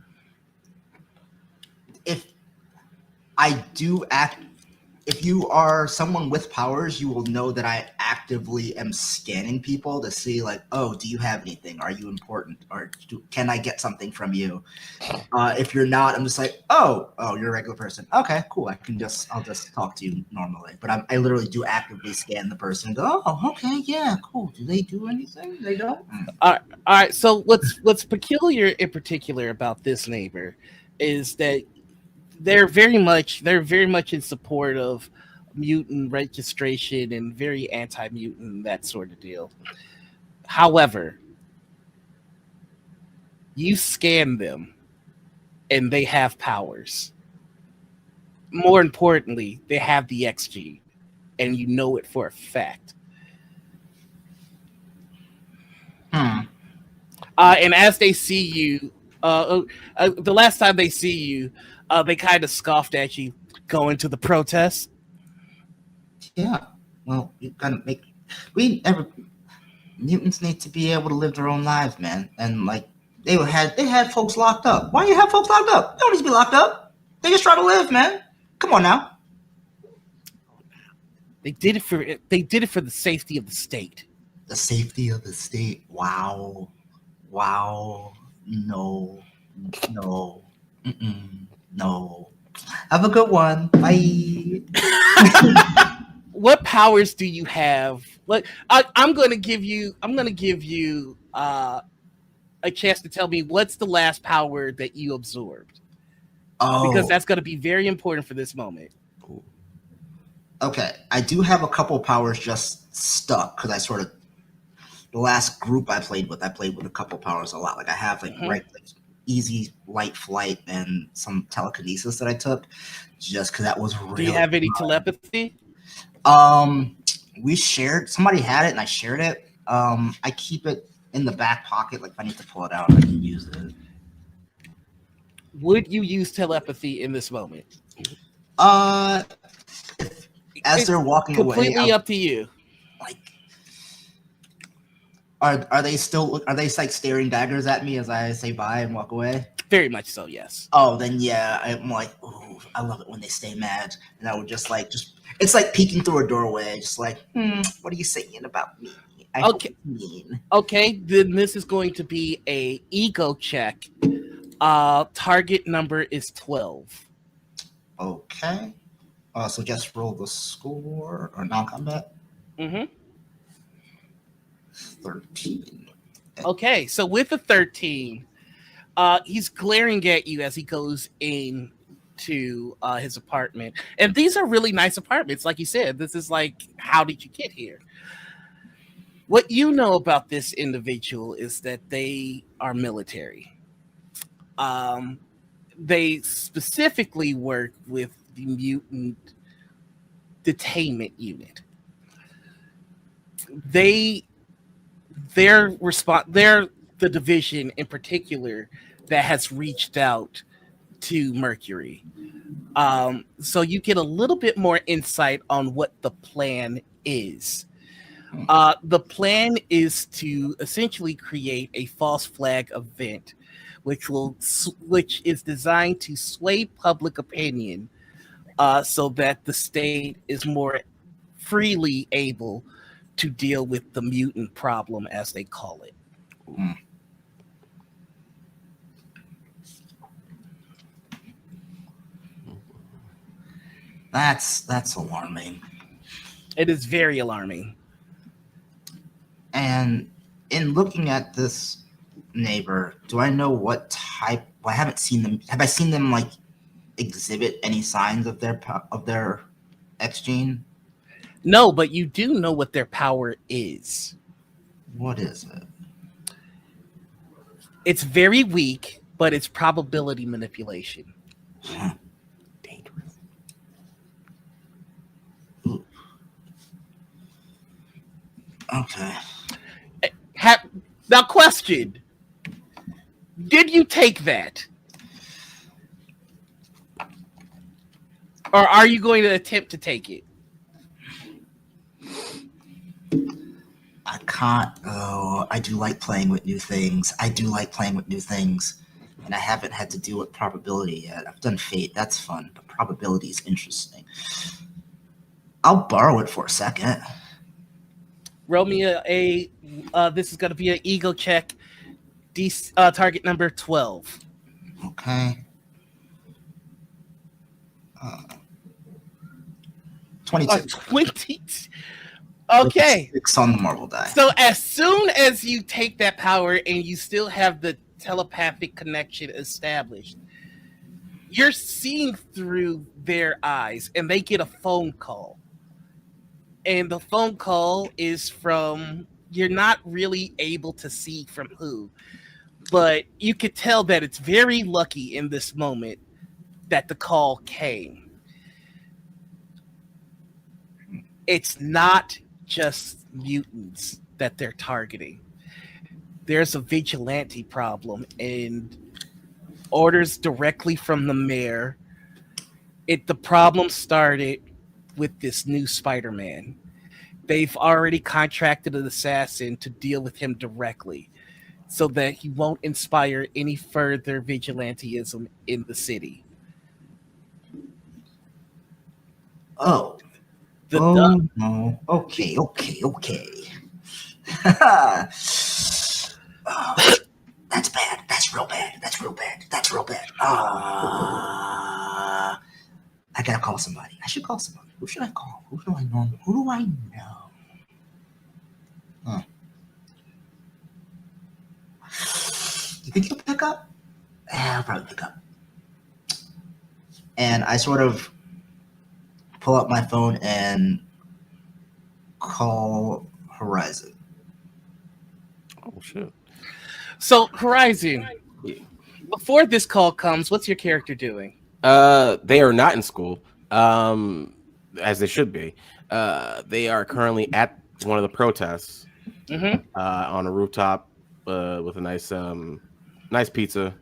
If I do act, if you are someone with powers, you will know that I actively am scanning people to see, like, oh, do you have anything? Are you important? Or can I get something from you? If you're not, I'm just like, oh, you're a regular person. Okay, cool. I'll just talk to you normally. But I literally do actively scan the person and go, oh, okay, yeah, cool. Do they do anything? They don't. All right. So what's peculiar in particular about this neighbor is that they're very much in support of mutant registration and very anti-mutant, that sort of deal. However, you scan them and they have powers. More importantly, they have the XG, and you know it for a fact. And as they see you, the last time they see you, they kind of scoffed at you going to the protest. Yeah. Well, you gotta mutants need to be able to live their own lives, man. And like they had folks locked up. Why do you have folks locked up? They don't need to be locked up. They just try to live, man. Come on now. They did it for the safety of the state. The safety of the state. Wow. No. No. Have a good one. Bye. What powers do you have? Like, I'm going to give you a chance to tell me what's the last power that you absorbed. Because that's going to be very important for this moment. Okay, I do have a couple powers just stuck because the last group I played with a couple powers a lot. Like I have easy light flight and some telekinesis that I took just because that was really. Do you have any telepathy? We shared. Somebody had it and I shared it. I keep it in the back pocket. Like if I need to pull it out, I can use it. Would you use telepathy in this moment? As they're walking away, completely up to you. Like, are they like staring daggers at me as I say bye and walk away? Very much so, yes. Oh, then yeah, I'm like, ooh, I love it when they stay mad, and I would just it's like peeking through a doorway, just like, what are you saying about me? Okay, then this is going to be a ego check. Target number is 12. Okay. So just roll the score or non-combat. 13. Okay, so with the 13, he's glaring at you as he goes in to his apartment. And these are really nice apartments. Like you said, this is like, how did you get here? What you know about this individual is that they are military. they specifically work with the mutant detainment unit. They're the division in particular that has reached out to Mercury. So you get a little bit more insight on what the plan is. The plan is to essentially create a false flag event, which is designed to sway public opinion, so that the state is more freely able to deal with the mutant problem, as they call it. That's alarming. It is very alarming. And in looking at this neighbor, do I know what type? Well, I haven't seen them. Have I seen them like exhibit any signs of their X gene? No, but you do know what their power is. What is it? It's very weak, but it's probability manipulation. Dangerous. Okay. Now, question: did you take that, or are you going to attempt to take it? I can't. Oh, I do like playing with new things. And I haven't had to deal with probability yet. I've done fate. That's fun. But probability is interesting. I'll borrow it for a second. Roll me this is going to be an ego check. Target number 12. Okay. 22. 20. Okay. 6 on the marble die. So as soon as you take that power and you still have the telepathic connection established, you're seeing through their eyes, and they get a phone call. And the phone call is from, you're not really able to see from who, but you could tell that it's very lucky in this moment that the call came. It's not just mutants that they're targeting. There's a vigilante problem, and orders directly from the mayor. The problem started with this new Spider-Man. They've already contracted an assassin to deal with him directly so that he won't inspire any further vigilantism in the city. Oh. No. Okay. Oh, that's bad. That's real bad. I gotta call somebody. I should call somebody. Who should I call? Who do I know? Huh. You think he'll pick up? I'll probably pick up. And I sort of pull up my phone and call Horizon. Oh, shit. So, Horizon, before this call comes, what's your character doing? They are not in school, as they should be. They are currently at one of the protests on a rooftop with a nice pizza.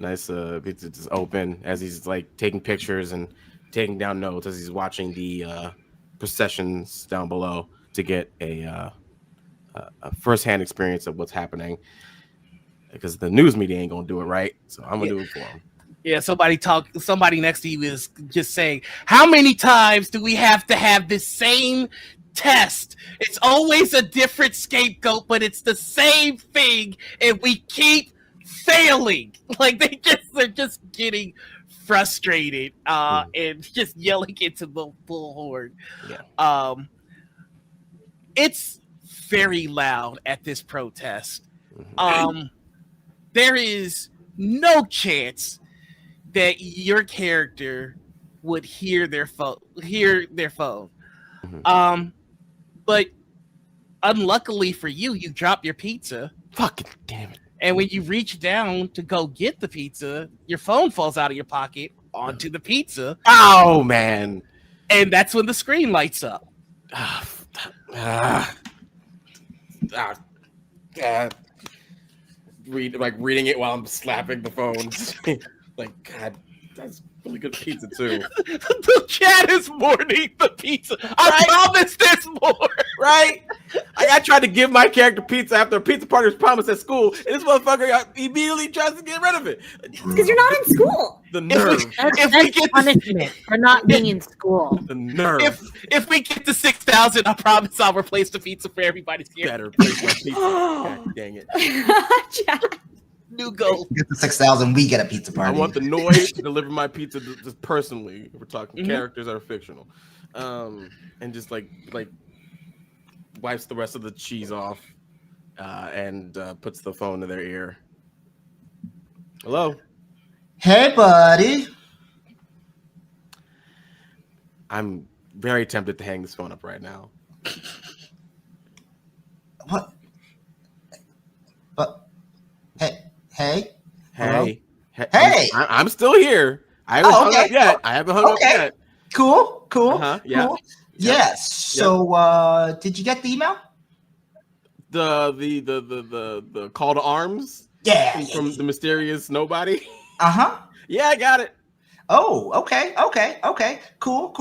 Pizza just open as he's like taking pictures and taking down notes as he's watching the processions down below to get a first-hand experience of what's happening. Because the news media ain't gonna do it right, so I'm gonna do it for him. Yeah, somebody next to you is just saying, how many times do we have to have this same test? It's always a different scapegoat, but it's the same thing, and we keep failing. Like they're just getting frustrated and just yelling into the bullhorn. Yeah. It's very loud at this protest. There is no chance that your character would hear their phone. But unluckily for you, you drop your pizza. Fucking damn it. And when you reach down to go get the pizza, your phone falls out of your pocket onto the pizza. Oh man. And that's when the screen lights up. Reading it while I'm slapping the phone. Like, God, that's really good pizza too. The chat is mourning the pizza. I promise there's more. Right? I tried to give my character pizza after a pizza party was promised at school, and this motherfucker immediately tries to get rid of it. Because you're not in school. The nerve. That's punishment for not being in school. The nerve. If we get to 6,000, I promise I'll replace the pizza for everybody's here. Better place my pizza. God dang it. Chat. New goal. Get the 6,000, we get a pizza I party. want the noise to deliver my pizza just personally. We're talking characters that are fictional. And just like wipes the rest of the cheese off and puts the phone to their ear. Hello? Hey, buddy. I'm very tempted to hang this phone up right now. What? But hey. Hello? Hey. I'm still here. I haven't hung up yet. I haven't hung up yet. Cool. Yeah. Cool. Yes. So, did you get the email? The call to arms. Yeah. From the mysterious nobody. Yeah, I got it. Oh, okay. Cool.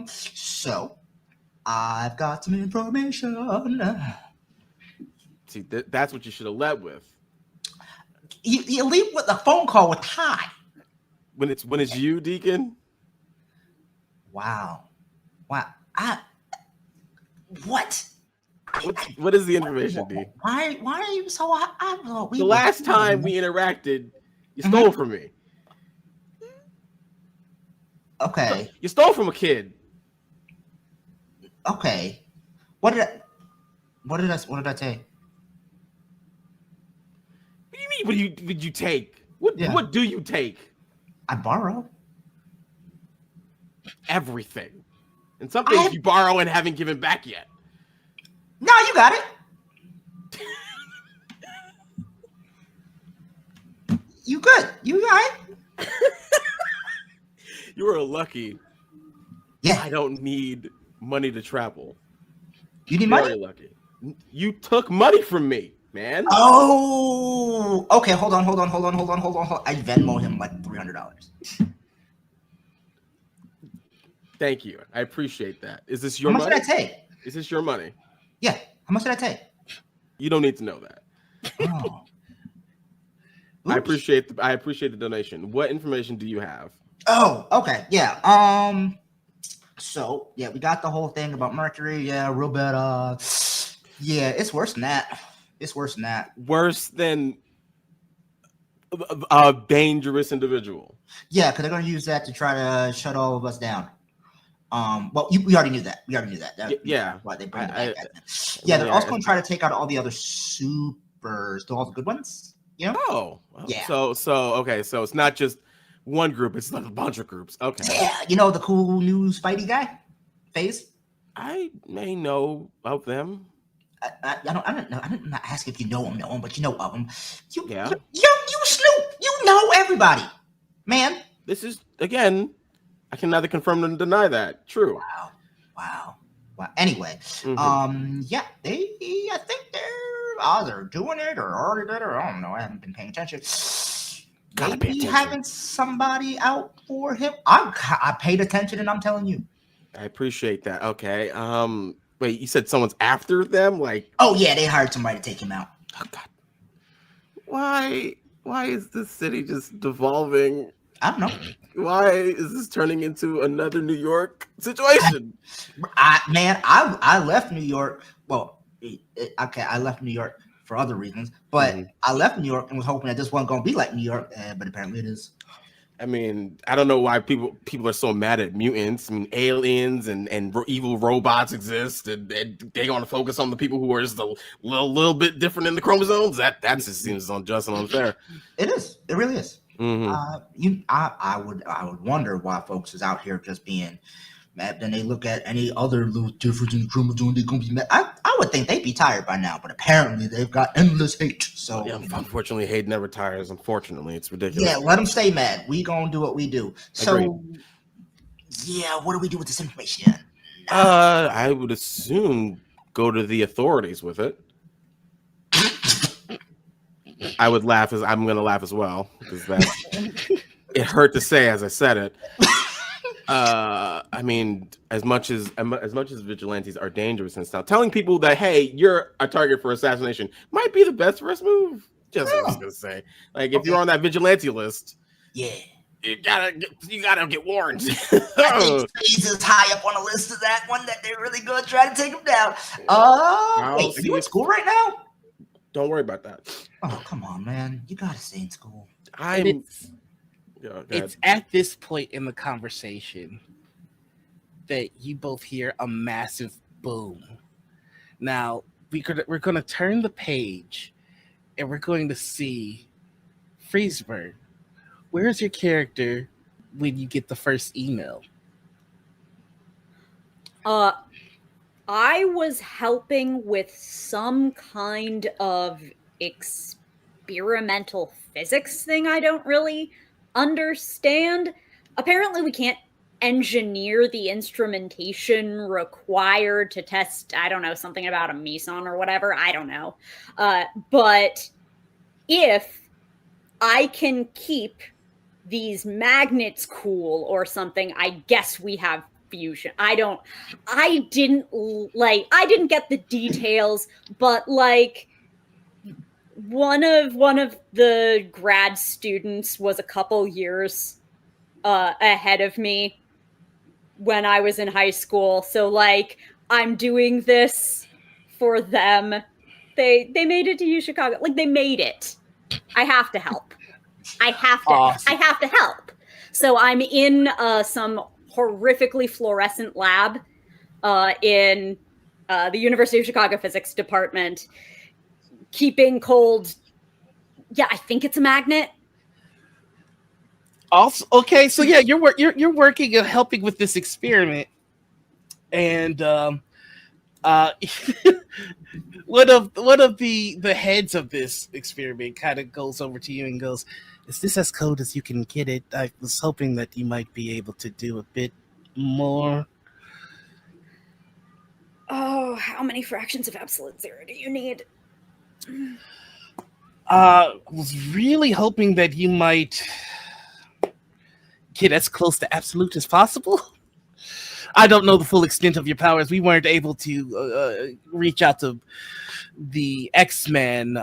So I've got some information. See, that's what you should have led with. You leave with a phone call with hi. When it's you, Deacon. Wow. What? What is the information, D? Why are you so? The last time we interacted, you stole from me. Okay. You stole from a kid. Okay. What did I say? What do you mean? What did you take? What do you take? I borrow everything, and some things you borrow and haven't given back yet. No, you got it. You good? You got it. You are lucky. Yeah. I don't need money to travel. You need Very money? lucky. You took money from me, man. Oh, okay. Hold on. I Venmo him like $300. Thank you. I appreciate that. Is this your money? How much money? did I take? Is this your money? Yeah. How much did I take? You don't need to know that. Oh. I appreciate the donation. What information do you have? Oh, okay. Yeah. So yeah, we got the whole thing about Mercury. Yeah, real bad. Yeah, it's worse than that. Worse than a dangerous individual. Yeah, because they're gonna use that to try to shut all of us down. Well, we already knew that. Yeah. Why they bring it back. Yeah, they're also gonna try to take out all the other supers, all the good ones. You know? Oh, yeah. So okay. So it's not just one group; it's like a bunch of groups. Okay. Yeah, you know the cool new Spidey guy, FaZe. I may know of them. I don't know. I didn't ask if you know him, but you know of him. You Snoop. You know everybody, man. This is again. I can neither confirm nor deny that. True. Wow. Anyway, yeah, I think they're either doing it or already did it, or I don't know. I haven't been paying attention. Maybe having somebody out for him. I paid attention, and I'm telling you. I appreciate that. Okay. Wait, you said someone's after them? Like, oh yeah, they hired somebody to take him out. Oh God. Why is this city just devolving? I don't know. Why is this turning into another New York situation? I left New York. Well, I left New York for other reasons, but I left New York and was hoping that this wasn't going to be like New York, but apparently it is. I mean, I don't know why people are so mad at mutants. I mean, aliens and evil robots exist, and they're going to focus on the people who are just a little bit different in the chromosomes. That just seems unjust and unfair. It is. It really is. Mm-hmm. I would wonder why folks is out here just being mad. Then they look at any other little difference in the chromosome, they're gonna be mad. I would think they'd be tired by now, but apparently they've got endless hate. So Yeah, unfortunately, hate never tires. Unfortunately, it's ridiculous. yeah, let them stay mad. We gonna do what we do. So yeah, what do we do with this information? I would assume go to the authorities with it. I would laugh as I'm going to laugh as well because that it hurt to say as I said it. I mean, as much as vigilantes are dangerous and stuff, telling people that hey, you're a target for assassination might be the best first move. Just what I was going to say. Like if you're on that vigilante list, yeah. You gotta get warned. I think Freeze is high up on the list of that one that they're really gonna try to take him down. Wait, are you in school right now? Don't worry about that. Oh, come on, man. You gotta stay in school. It's at this point in the conversation that you both hear a massive boom. Now, we're gonna turn the page and we're going to see Freezeberg. Where's your character when you get the first email? I was helping with some kind of experimental physics thing I don't really understand. Apparently we can't engineer the instrumentation required to test, I don't know, something about a meson or whatever. I don't know. But if I can keep these magnets cool or something, I guess we have fusion. I didn't get the details, but like one of the grad students was a couple years ahead of me when I was in high school. So like I'm doing this for them. They made it to UChicago. Like they made it. I have to help. I have to help. So I'm in some horrifically fluorescent lab in the University of Chicago physics department, keeping cold. Yeah, I think it's a magnet. Also, okay, so yeah, you're working and helping with this experiment, and one of the heads of this experiment kind of goes over to you and goes, "Is this as cold as you can get it? I was hoping that you might be able to do a bit more." Oh, how many fractions of absolute zero do you need? Was really hoping that you might get as close to absolute as possible. I don't know the full extent of your powers. We weren't able to reach out to the X-Men.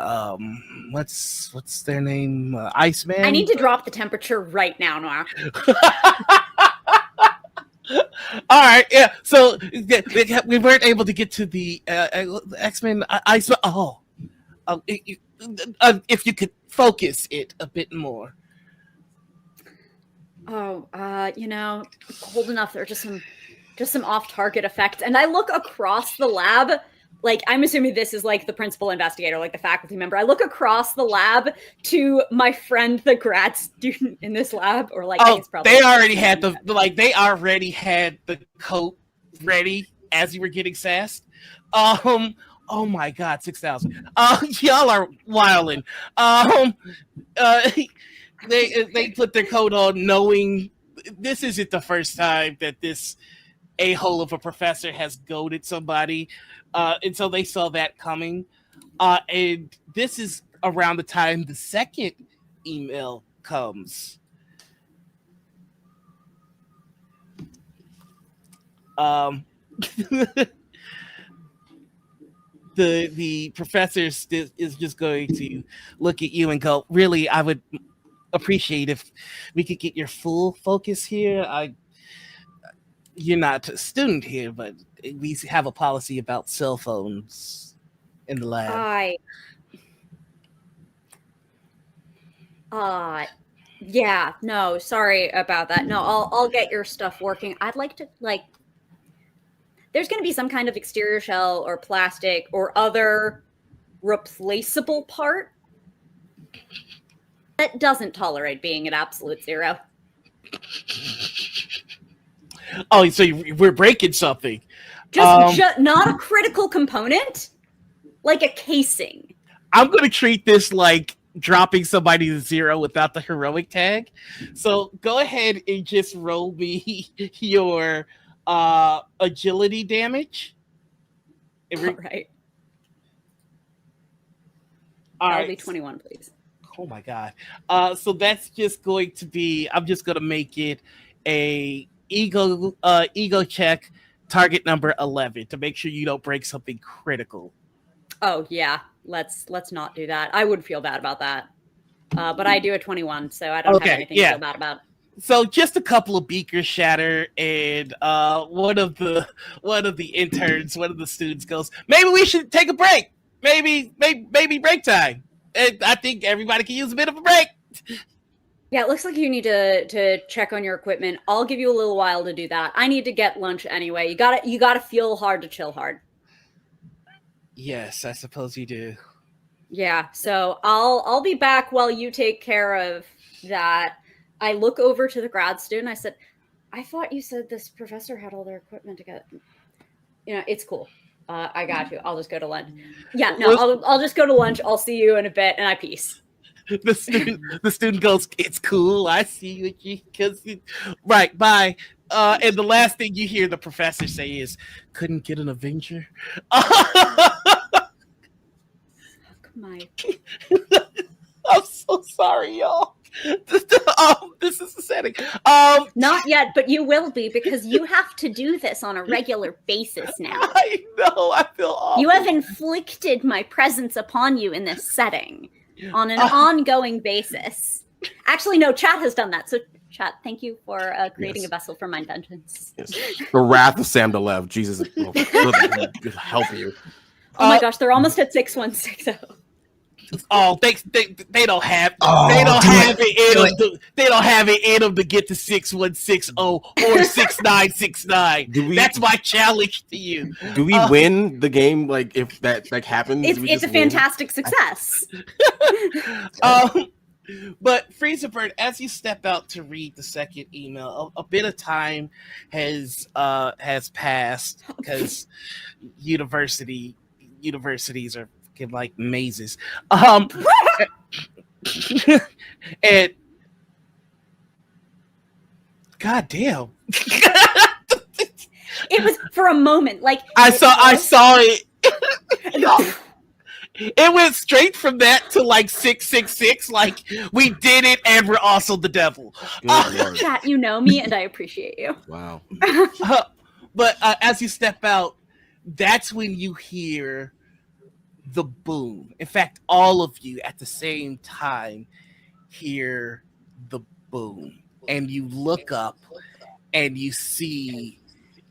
What's their name? Iceman? I need to drop the temperature right now, Noir. All right, yeah. So we weren't able to get to the X-Men. Iceman. If you could focus it a bit more. Oh, cold enough. There are just some off-target effects. And I look across the lab, like I'm assuming this is like the principal investigator, like the faculty member. I look across the lab to my friend, the grad student in this lab, or like they already had the coat ready as you were getting sassed. Oh my God, 6,000. Y'all are wilding. They put their coat on knowing this isn't the first time that this a-hole of a professor has goaded somebody. And so they saw that coming. And this is around the time the second email comes. The professor is just going to look at you and go, really, I would appreciate if we could get your full focus here. You're not a student here, but we have a policy about cell phones in the lab. Yeah, no, sorry about that. No, I'll get your stuff working. I'd like to there's going to be some kind of exterior shell or plastic or other replaceable part that doesn't tolerate being at absolute zero. Oh, so we're breaking something. Just not a critical component, like a casing. I'm going to treat this like dropping somebody to 0 without the heroic tag. So go ahead and just roll me your agility damage. All right. That'll be 21, please. Oh my god. So that's just going to be, I'm just going to make it a ego check, target number 11, to make sure you don't break something critical. Oh yeah, let's not do that. I would feel bad about that. But I do a 21, so I don't have anything to feel bad about. So just a couple of beakers shatter, and one of the interns, one of the students goes, "Maybe we should take a break. Maybe break time." And I think everybody can use a bit of a break. Yeah, it looks like you need to check on your equipment. I'll give you a little while to do that. I need to get lunch anyway. You gotta feel hard to chill hard. Yes, I suppose you do. Yeah, so I'll be back while you take care of that. I look over to the grad student. I said, "I thought you said this professor had all their equipment together." It's cool. I got you. I'll just go to lunch. Yeah, no, I'll just go to lunch. I'll see you in a bit, and I peace. The student goes, "It's cool. I see you." Right, bye. And the last thing you hear the professor say is, "Couldn't get an Avenger." My. I'm so sorry, y'all. This is the setting. Not yet, but you will be, because you have to do this on a regular basis now. I know. I feel awful. You have inflicted my presence upon you in this setting on an ongoing basis. Actually, no, chat has done that. So, chat, thank you for creating a vessel for my dungeons. Yes. The wrath of Sam Delev. Jesus will help you. Oh my gosh, they're almost at 6160. Oh, they don't have they don't have it in them to get to 6160 or 6969. That's my challenge to you. Do we win the game? Like, if that happens, it's a fantastic success. But Freezerberg, as you step out to read the second email, a bit of time has passed, because universities are like mazes. And god damn. It was for a moment, like I saw it. It went straight from that to like 666, like we did it and we're also the devil. Chat, you know me and I appreciate you. Wow. But as you step out, that's when you hear the boom. In fact, all of you at the same time hear the boom. And you look up and you see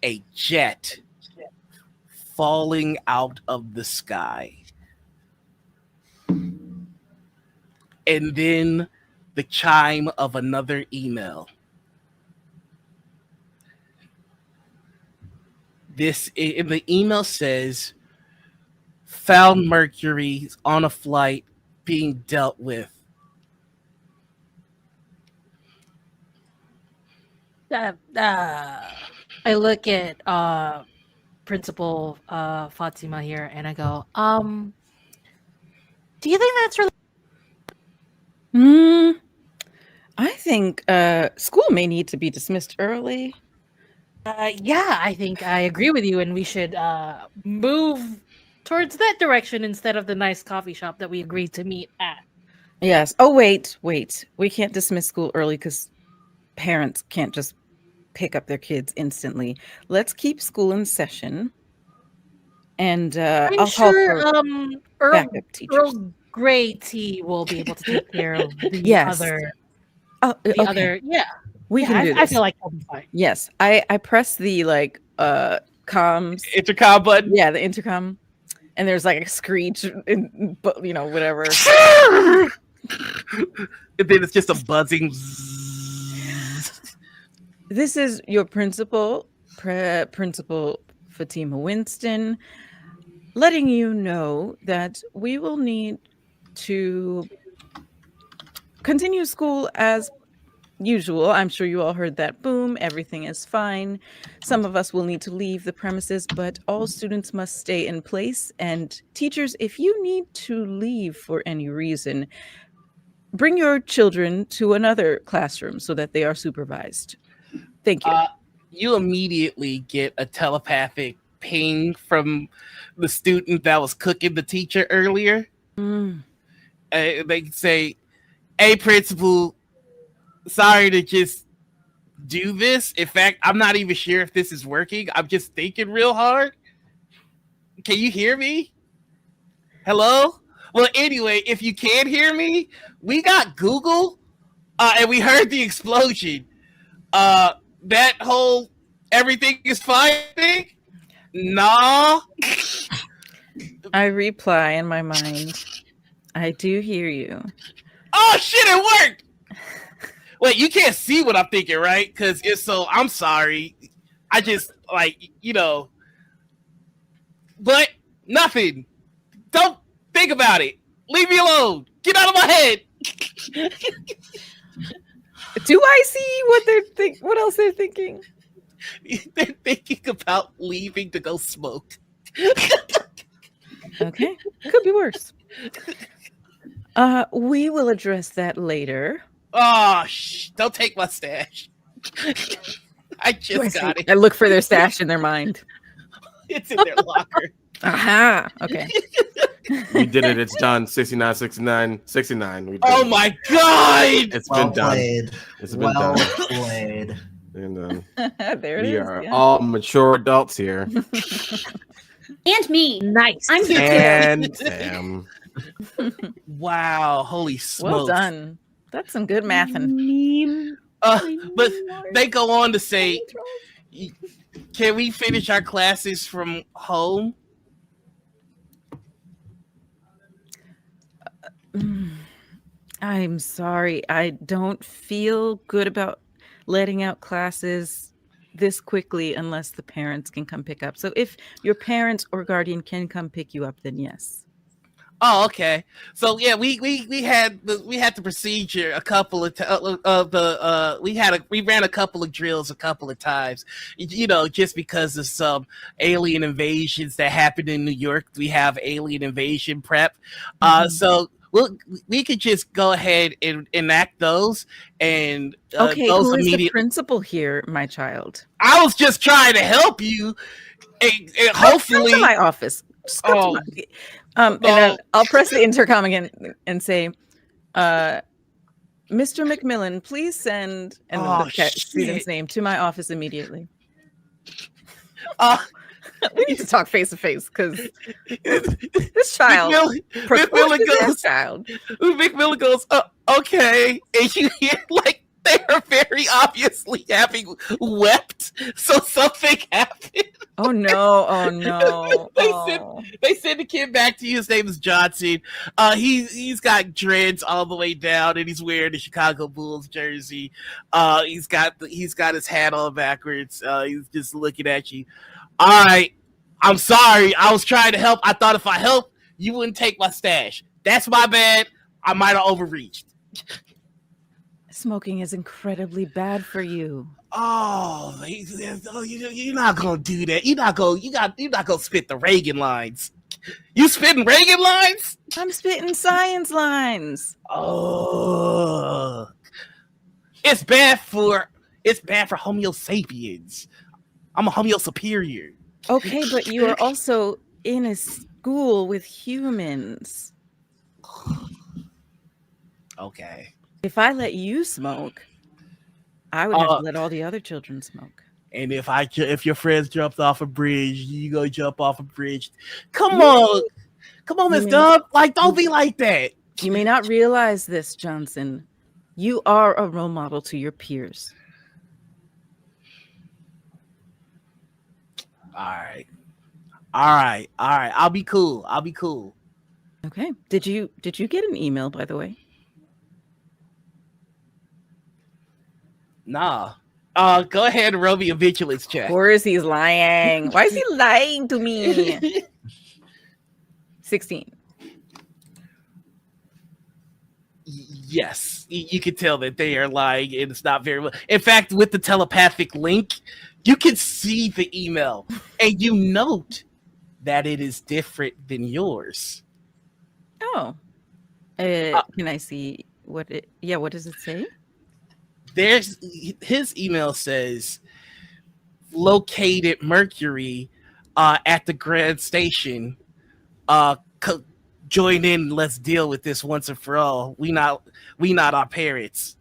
a jet falling out of the sky. And then the chime of another email. In the email says, "Found Mercury on a flight being dealt with." I look at Principal Fatima here, and I go, "Do you think that's really?" I think school may need to be dismissed early. Yeah, I think I agree with you, and we should move towards that direction instead of the nice coffee shop that we agreed to meet at. Yes. Oh, wait. We can't dismiss school early because parents can't just pick up their kids instantly. Let's keep school in session. And I'll call for backup teachers. Earl Grey tea will be able to take care of the other. Other, yeah. We can do this. I feel like I'll be fine. Yes. I press the comms. Intercom button? Yeah, the intercom. And there's like a screech, but whatever. And then it's just a buzzing. This is your principal, Principal Fatima Winston, letting you know that we will need to continue school as usual, I'm sure you all heard that boom. Everything is fine. Some of us will need to leave the premises, but all students must stay in place. And teachers, if you need to leave for any reason, bring your children to another classroom so that they are supervised. Thank you. You immediately get a telepathic ping from the student that was cooking the teacher earlier. They say, "Hey, principal, sorry to just do this. In fact, I'm not even sure if this is working. I'm just thinking real hard. Can you hear me? Hello? Well, anyway, if you can't hear me, we got Google, and we heard the explosion. That whole everything is fine thing? Nah." I reply in my mind, I do hear you. Oh shit, it worked! Wait, you can't see what I'm thinking, right? Because if so, I'm sorry. I just but nothing. Don't think about it. Leave me alone. Get out of my head. Do I see what they're what else they're thinking? They're thinking about leaving to go smoke. Okay, could be worse. We will address that later. Oh, don't take my stash. I just got it. I look for their stash in their mind. It's in their locker. Aha. Okay. We did it. It's done. 69, 69, 69. We did Oh it. my god! It's Well been done. played. It's been done. Played. And There it we is. are yeah. all mature adults here. And me. Nice. I'm here too. And Sam. Wow, holy smokes. Well done. That's some good mathing. Meme. But they go on to say, can we finish our classes from home? I'm sorry. I don't feel good about letting out classes this quickly unless the parents can come pick up. So if your parents or guardian can come pick you up, then yes. Oh, okay. So yeah, we had the procedure a couple of we ran a couple of drills a couple of times, just because of some alien invasions that happened in New York. We have alien invasion prep, so we could just go ahead and enact those. And Okay, those who is the immediate. principal here, my child? I was just trying to help you, and hopefully. Come to my office. Just come to my... And I'll press the intercom again and say, Mr. McMillan, please send student's name to my office immediately. We need to talk face to face because this child, McMillan goes, okay, and you hear like they are very obviously having wept, so something happened. Oh no! They send the kid back to you. His name is Johnson. He's got dreads all the way down, and he's wearing the Chicago Bulls jersey. He's got his hat on backwards. He's just looking at you. All right, I'm sorry. I was trying to help. I thought if I helped, you wouldn't take my stash. That's my bad. I might have overreached. Smoking is incredibly bad for you. Oh, you're not gonna do that. You're not gonna spit the Reagan lines. You spitting Reagan lines? I'm spitting science lines. Oh, it's bad for Homo sapiens. I'm a Homo superior. Okay, but you are also in a school with humans. Okay. If I let you smoke, I would have to let all the other children smoke. And if your friends jumped off a bridge, you go jump off a bridge. Come on, Miss Dub. Like, don't be like that. You may not realize this, Johnson. You are a role model to your peers. All right. I'll be cool. Okay. Did you get an email, by the way? Nah. Go ahead and roll me a vigilance check. Of course he's lying. Why is he lying to me? 16. Yes, you can tell that they are lying, and it's not very well. In fact, with the telepathic link, you can see the email, and you note that it is different than yours. Oh. Can I see what it? Yeah, what does it say? There's his email says, located Mercury at the Grand Station. Join in. Let's deal with this once and for all. We not our parents.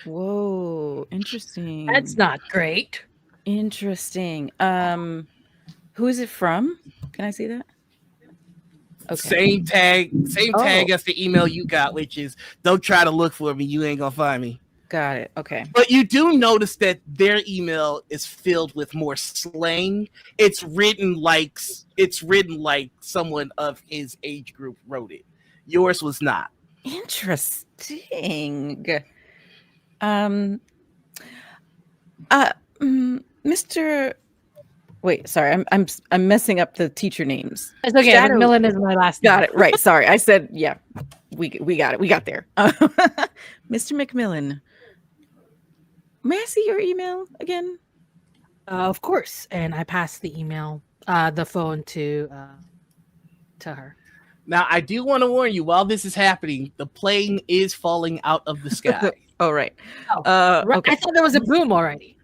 Whoa, interesting. That's not great. Interesting. Who is it from? Can I see that? Okay. Same tag as the email you got, which is don't try to look for me. You ain't gonna find me. Got it. Okay. But you do notice that their email is filled with more slang. It's written like someone of his age group wrote it. Yours was not. Interesting. Mr. Wait, sorry, I'm messing up the teacher names. It's okay. Shadow- Macmillan is my last name. Got it. Right. Sorry. I said, yeah, we got it. We got there. Mr. Macmillan, may I see your email again? Of course. And I passed the email, the phone to her. Now, I do want to warn you, while this is happening, the plane is falling out of the sky. Oh, right. Right. Okay. I thought there was a boom already.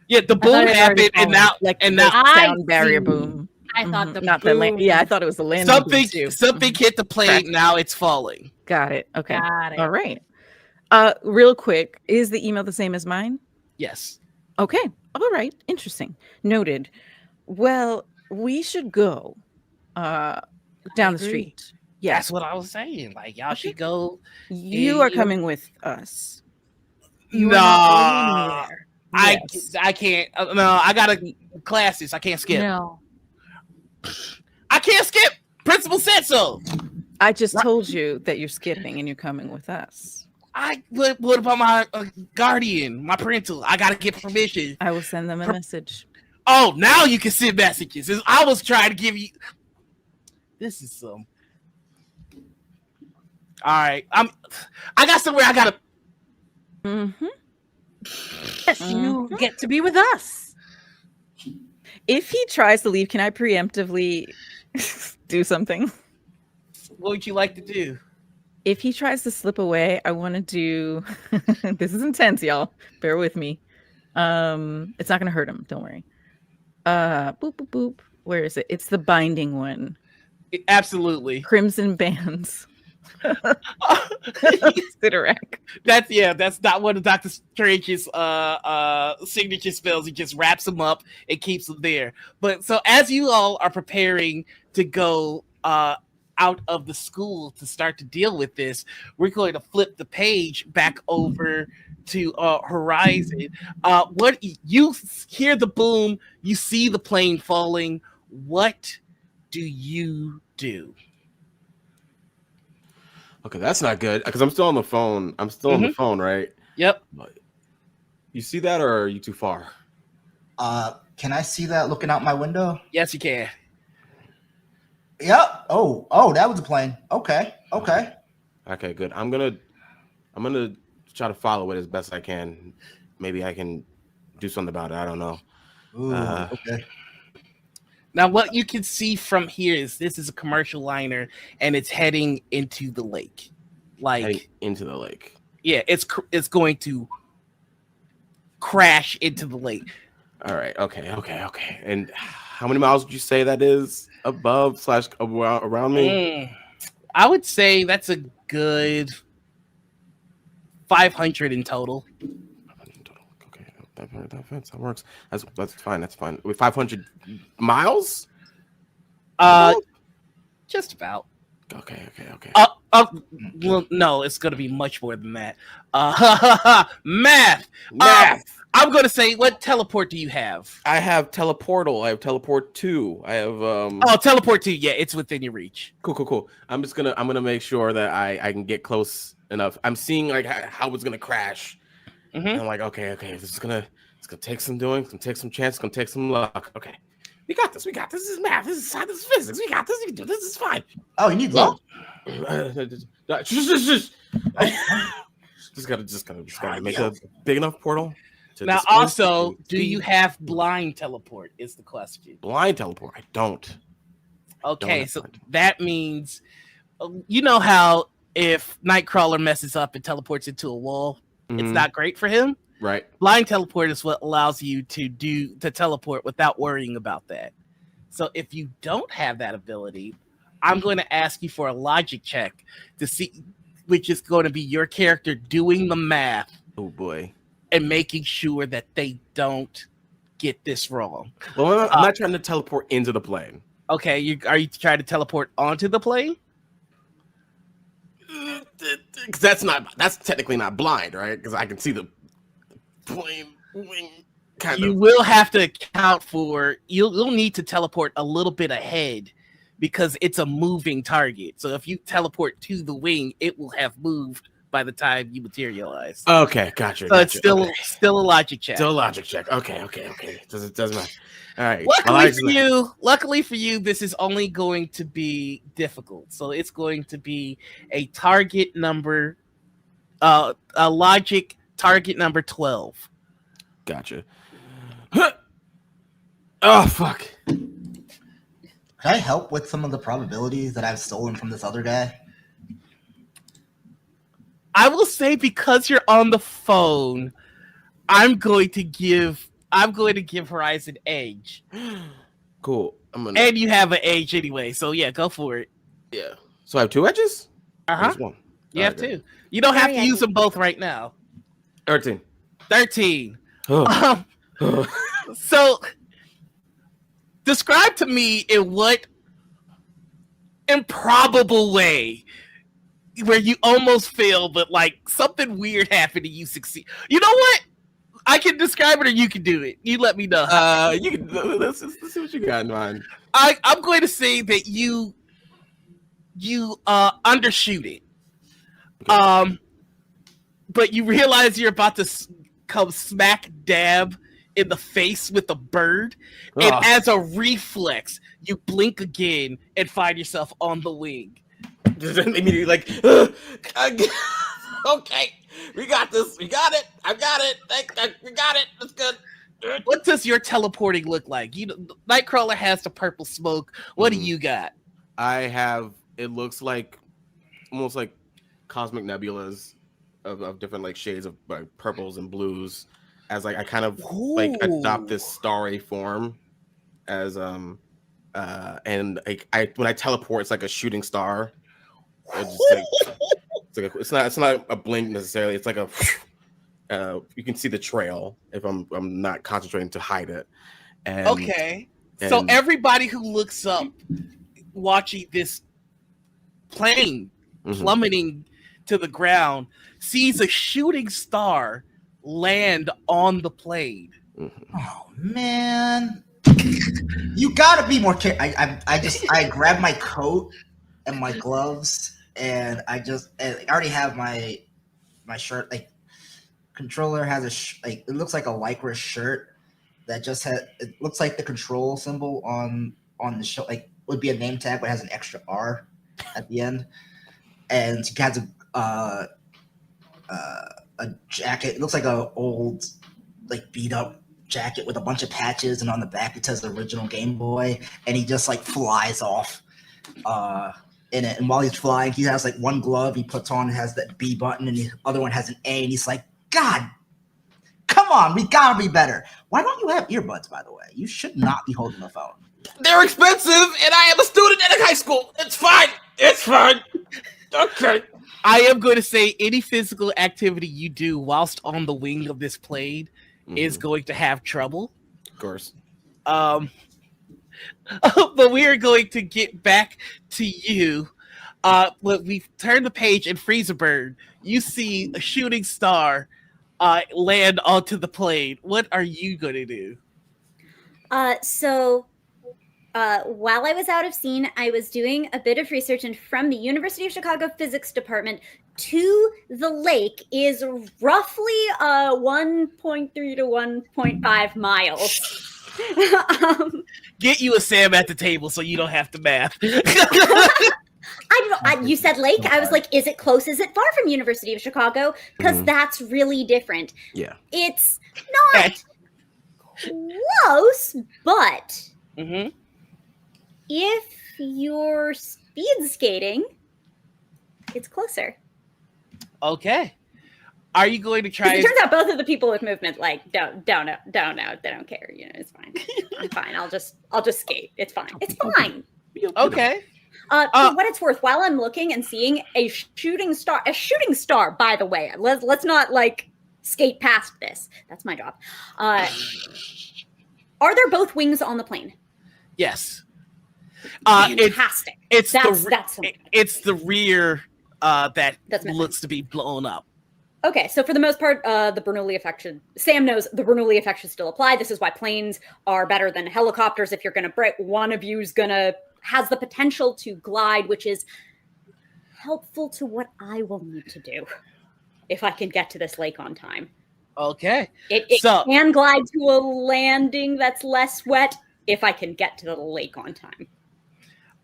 Yeah, the boom it already happened, and now, Like and the now sound I barrier see. boom. I thought the Not boom. the land. Yeah, I thought it was the landing. boom something too. hit the plane. Correct. Now it's falling. Got it. Okay. Got it. All right. Real quick, is the email the same as mine? Yes. Okay. All right. Interesting. Noted. Well, we should go down the agree. street. Yes. That's what I was saying. Like, y'all Okay. should go. You are coming with us. You are No, not going anywhere. I can't. No, I got classes. I can't skip. No. I can't skip. Principal said so. I just told you that you're skipping and you're coming with us. What about my guardian, my parental? I gotta get permission. I will send them a message. Oh, now you can send messages. I was trying to give you. This is some. All right, I got somewhere I gotta. Mm-hmm. Yes, you get to be with us. If he tries to leave, can I preemptively do something? What would you like to do? If he tries to slip away, I want to do. This is intense, y'all. Bear with me. It's not gonna hurt him. Don't worry. Boop boop boop. Where is it? It's the binding one. Absolutely. Crimson bands. Sidorak. That's not one of Dr. Strange's signature spells. He just wraps them up and keeps them there. But so as you all are preparing to go out of the school to start to deal with this, we're going to flip the page back over to Horizon. What you hear the boom, you see the plane falling. What do you do? Okay, that's not good because I'm still on the phone. I'm still on the phone, right? Yep. You see that, or are you too far? Can I see that looking out my window? Yes, you can. Yep. Oh, that was a plane. Okay. Okay, good. I'm gonna try to follow it as best I can. Maybe I can do something about it. I don't know. Ooh, okay. Now, what you can see from here is this is a commercial liner, and it's heading into the lake. Heading into the lake. Yeah, it's going to crash into the lake. All right. Okay. And how many miles would you say that is above / around me? I would say that's a good 500 in total. Okay, that works. That's fine. That's fine. With 500 miles? Just about. Okay. Well, no, it's going to be much more than that. Math. I'm going to say, what teleport do you have? I have teleportal. I have teleport 2. I have teleport 2. Yeah, it's within your reach. Cool. I'm gonna make sure that I can get close enough. I'm seeing like how it's gonna crash. And I'm like, okay, it's gonna take some doing, it's gonna take some chance, it's gonna take some luck. Okay. We got this. This is math. This is science. This is physics. We got this. We can do this. This is fine. Oh, you need luck? Just gotta make a big enough portal. Now, also, do you have blind teleport? Is the question. Blind teleport? I don't. Okay, so that means you know how if Nightcrawler messes up and teleports into a wall, it's not great for him. Right. Blind teleport is what allows you to teleport without worrying about that. So if you don't have that ability, I'm going to ask you for a logic check to see, which is going to be your character doing the math. Oh boy. And making sure that they don't get this wrong. Well, I'm not trying to teleport into the plane. Okay, are you trying to teleport onto the plane? Because that's technically not blind, right? Because I can see the plane wing. You will have to account for. You'll need to teleport a little bit ahead because it's a moving target. So if you teleport to the wing, it will have moved by the time you materialize. Okay, gotcha. So it's still a logic check. Still a logic check. Okay. Doesn't matter. All right. Luckily for you, this is only going to be difficult. So it's going to be a target number, a logic target number 12. Gotcha. Oh fuck. Can I help with some of the probabilities that I've stolen from this other guy? I will say, because you're on the phone, I'm going to give Horizon edge. Cool. And you have an edge anyway, so yeah, go for it. Yeah. So I have 2 edges? Uh-huh. One. You have 2. You don't have to use them both right now. 13. So describe to me in what improbable way where you almost fail, but like something weird happened and you succeed. You know what? I can describe it or you can do it. You let me know. You can. Let's see what you got in mind. I'm going to say that you undershoot it. Okay. But you realize you're about to come smack dab in the face with a bird, and as a reflex, you blink again and find yourself on the wing. Just immediately like, okay, we got this. We got it. I got it. We got it. That's good. What does your teleporting look like? Nightcrawler has the purple smoke. What do you got? I have. It looks like almost like cosmic nebulas of different like shades of like purples and blues. As like I kind of like adopt this starry form as and like when I teleport, it's like a shooting star. It's not a blink necessarily. It's like a you can see the trail if I'm not concentrating to hide it. So everybody who looks up watching this plane plummeting to the ground sees a shooting star land on the plane. Oh man, you gotta be more careful. I grab my coat and my gloves, and I already have my shirt. Like, controller has it looks like a lycra shirt that just it looks like the control symbol on the show, like would be a name tag, but it has an extra R at the end, and it has a jacket. It looks like a old, like, beat up jacket with a bunch of patches, and on the back it says original Game Boy, and he just like flies off in it. And while he's flying, he has like one glove he puts on, has that B button, and the other one has an A, and he's like, God, come on, we gotta be better. Why don't you have earbuds, by the way? You should not be holding the phone. They're expensive, and I am a student at a high school. It's fine. Okay. I am going to say any physical activity you do whilst on the wing of this plane is going to have trouble. Of course. But we are going to get back to you. When we turn the page in Freezerbird, you see a shooting star land onto the plane. What are you going to do? While I was out of scene, I was doing a bit of research, and from the University of Chicago Physics Department to the lake is roughly 1.3 to 1.5 miles. Get you a Sam at the table so you don't have to math. you said lake. I was like, is it close? Is it far from University of Chicago? Because that's really different. Yeah. It's not close, but if you're speed skating, it's closer. Okay. Are you going to try? It turns out both of the people with movement don't know. They don't care. You know, it's fine. I'm fine. I'll just skate. It's fine. It's fine. Okay. For what it's worth, while I'm looking and seeing a shooting star, by the way, let's not like skate past this. That's my job. Are there both wings on the plane? Yes. Fantastic. It's the rear that looks to be blown up. Okay, so for the most part, the Bernoulli effect Sam knows the Bernoulli effect should still apply. This is why planes are better than helicopters. If you're going to break, one of you has the potential to glide, which is helpful to what I will need to do if I can get to this lake on time. Okay. It can glide to a landing that's less wet if I can get to the lake on time.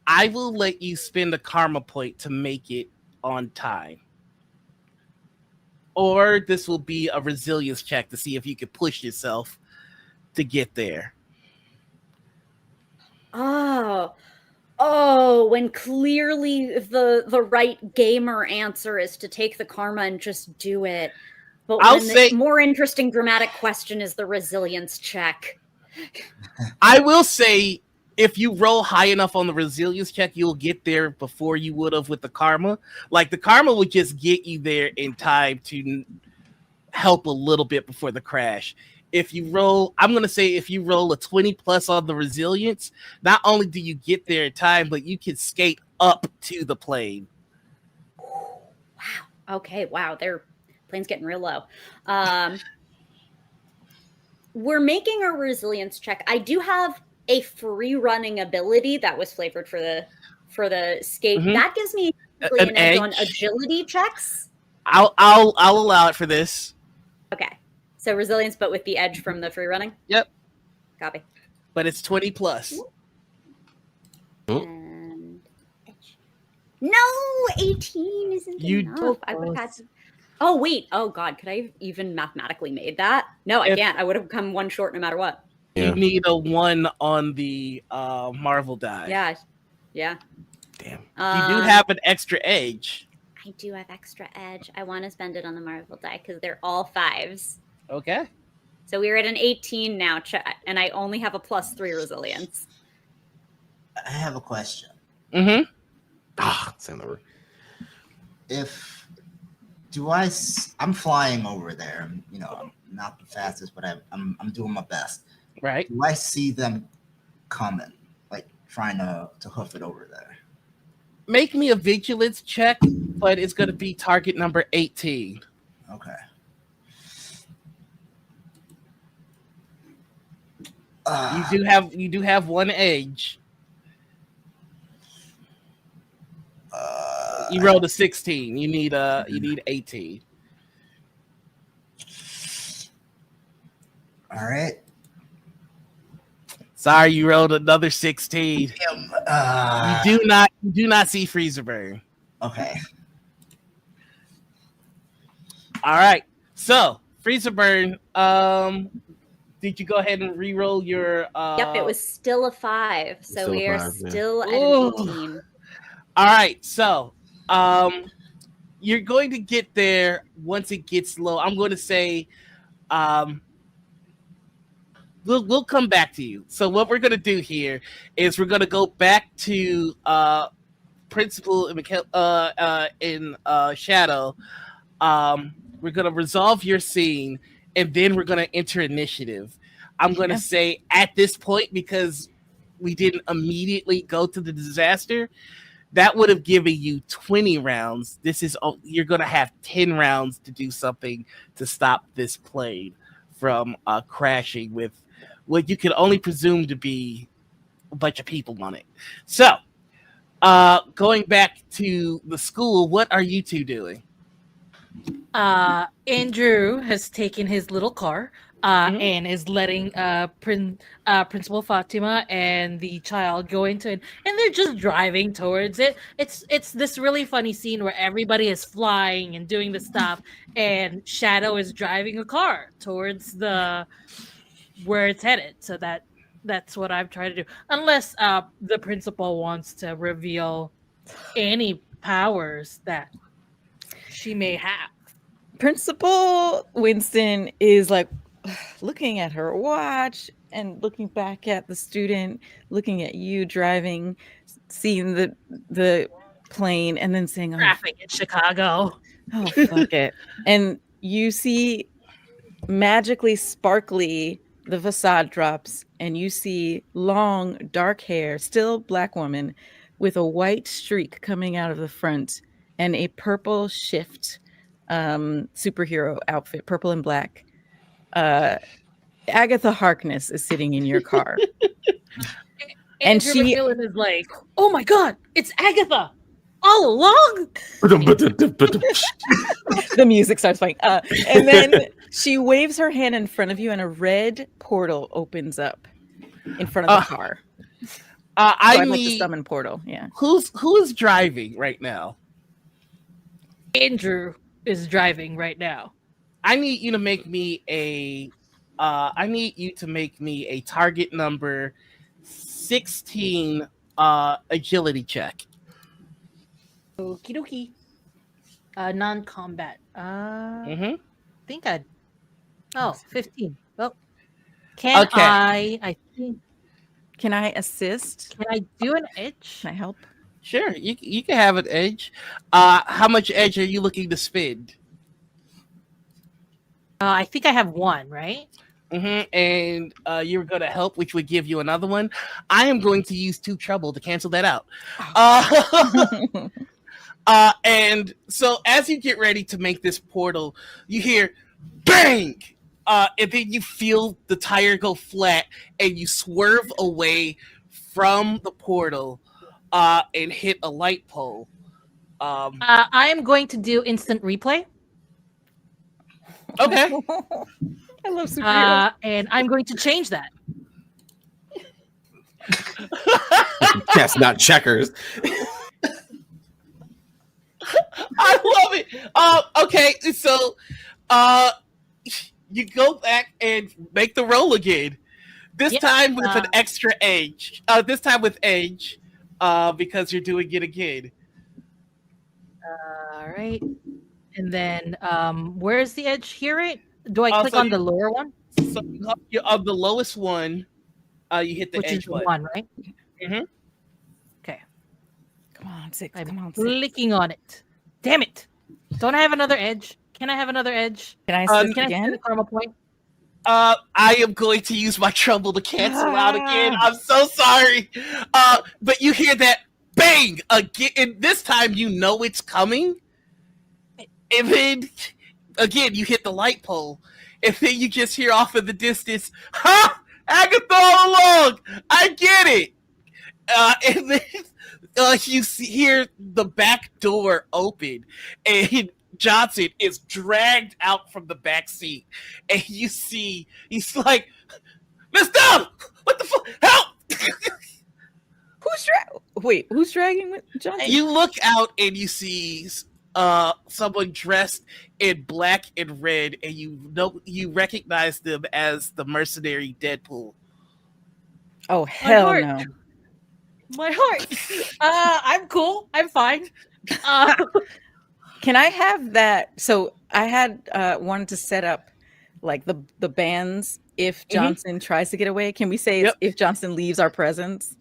I will let you spend a karma point to make it on time. Or this will be a resilience check to see if you can push yourself to get there. Oh, when clearly the right gamer answer is to take the karma and just do it. But the more interesting dramatic question is the resilience check. I will say, if you roll high enough on the resilience check, you'll get there before you would have with the karma. Like, the karma would just get you there in time to help a little bit before the crash. If you roll a 20 plus on the resilience, not only do you get there in time, but you can skate up to the plane. Wow. Okay. Wow. Their plane's getting real low. We're making a resilience check. I do have a free running ability that was flavored for the skate. That gives me an edge on agility checks. I'll allow it for this. Okay. So resilience, but with the edge from the free running? Yep. Copy. But it's 20 plus. And edge. No, 18 isn't enough. I would have had to. Oh, wait. Oh, God. Could I have even mathematically made that? No, I can't. I would have come one short no matter what. Yeah. You need a 1 on the Marvel die. Yeah. Damn. You do have an extra edge. I do have extra edge. I want to spend it on the Marvel die because they're all 5s. Okay. So we're at an 18 now, and I only have a +3 resilience. I have a question. Sandler. I'm flying over there. You know, I'm not the fastest, but I'm doing my best. Right. Do I see them coming, like trying to hoof it over there? Make me a vigilance check, but it's going to be target number 18. Okay. You do have 1 edge. You rolled a 16. You need 18. All right. Sorry, you rolled another 16. You do not see freezer burn. Okay. All right. So freezer burn. Did you go ahead and re-roll your? Yep, it was still a 5, so we are still at an 18. All right, so you're going to get there once it gets low. I'm going to say, we'll come back to you. So what we're going to do here is we're going to go back to Principal in Shadow. We're going to resolve your scene, and then we're going to enter initiative. I'm going to say at this point, because we didn't immediately go to the disaster, that would have given you 20 rounds. You're going to have 10 rounds to do something to stop this plane from crashing with what you can only presume to be a bunch of people on it. So, going back to the school, what are you two doing? Andrew has taken his little car and is letting Principal Fatima and the child go into it, and they're just driving towards it. It's this really funny scene where everybody is flying and doing the stuff, and Shadow is driving a car towards the where it's headed. So that's what I'm trying to do. Unless the principal wants to reveal any powers that she may have. Principal Winston is like looking at her watch and looking back at the student, looking at you driving, seeing the plane, and then saying, Traffic in Chicago. Oh, fuck it. And you see magically sparkly, the facade drops, and you see long, dark hair, still black woman, with a white streak coming out of the front and a purple shift superhero outfit, purple and black. Agatha Harkness is sitting in your car. And she is like, oh my god, it's Agatha all along. The music starts playing. And then she waves her hand in front of you and a red portal opens up in front of the car. I like the summon portal. Yeah. Who is driving right now? Andrew is driving right now. I need you to make me a target number 16 agility check. Okie dokie. Non-combat. I think 15. Well, can I think. Can I assist? Can I do an edge? Can I help? Sure, you can have an edge. How much edge are you looking to spend? I think I have one, right? And you're going to help, which would give you another one. I am going to use 2 trouble to cancel that out. And so as you get ready to make this portal, you hear bang, and then you feel the tire go flat, and you swerve away from the portal and hit a light pole. I am going to do instant replay. Okay. I love superheroes. And I'm going to change that. Chess, not checkers. I love it. Okay, so you go back and make the roll again. This time with an extra edge. This time with edge, because you're doing it again. All right. And then where's the edge here, right? Do I click on the lower one? So you're on the lowest one, you hit the Which edge is button. 1, right? Okay. Come on, 6. I'm Come on, 6. clicking on it. Damn it. Don't I have another edge? Can I have another edge? Can I assist Can I again? spend a karma point? I am going to use my trouble to cancel out again. I'm so sorry. But you hear that bang again, and this time you know it's coming. And then again you hit the light pole, and then you just hear off in the distance, "Ha! Agatha all along! I get it!" And then you hear the back door open, and Johnson is dragged out from the back seat, and you see he's like, "Mister, what the fuck? Help!" Who's dragging Johnson? You look out and you see someone dressed in black and red, and you recognize them as the mercenary Deadpool. Oh hell no! My heart. I'm cool. I'm fine. Can I have that? So I had wanted to set up like the bands if Johnson tries to get away. Can we say if Johnson leaves our presence?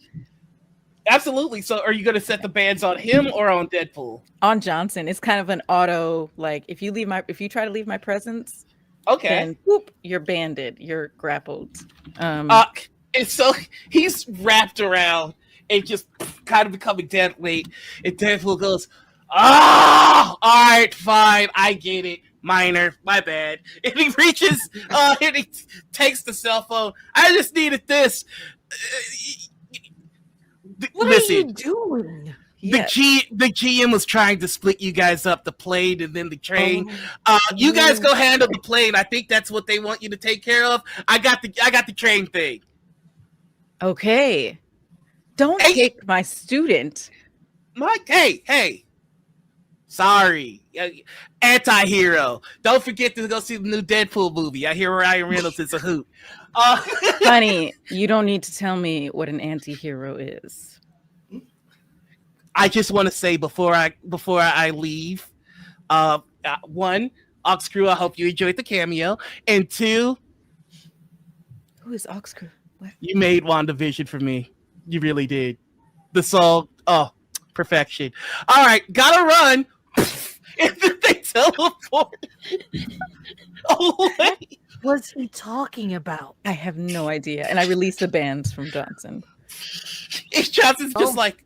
Absolutely. So are you going to set the bands on him or on Deadpool? On Johnson. It's kind of an auto, like if you try to leave my presence, then whoop, you're banded, you're grappled. And so he's wrapped around and just kind of becoming dead weight. And Deadpool goes, "Oh, all right, fine. I get it. Minor, my bad." And he reaches and he takes the cell phone. "I just needed this." What are you doing? Yes. The GM was trying to split you guys up, the plane and then the train. Oh, You guys go handle the plane. I think that's what they want you to take care of. I got the train thing. okay. Don't Hey. take my student. Mike, hey. Sorry. Anti-hero. Don't forget to go see the new Deadpool movie. I hear Ryan Reynolds is a hoot. Honey, you don't need to tell me what an anti-hero is. I just want to say before I leave, one, Oxcrew, I hope you enjoyed the cameo, and two, Who is Oxcrew? What? you made WandaVision for me. You really did. The song, perfection. All right, gotta run. And then they teleport. Wait. What's he talking about? I have no idea. And I released the bands from Johnson. Johnson's just like,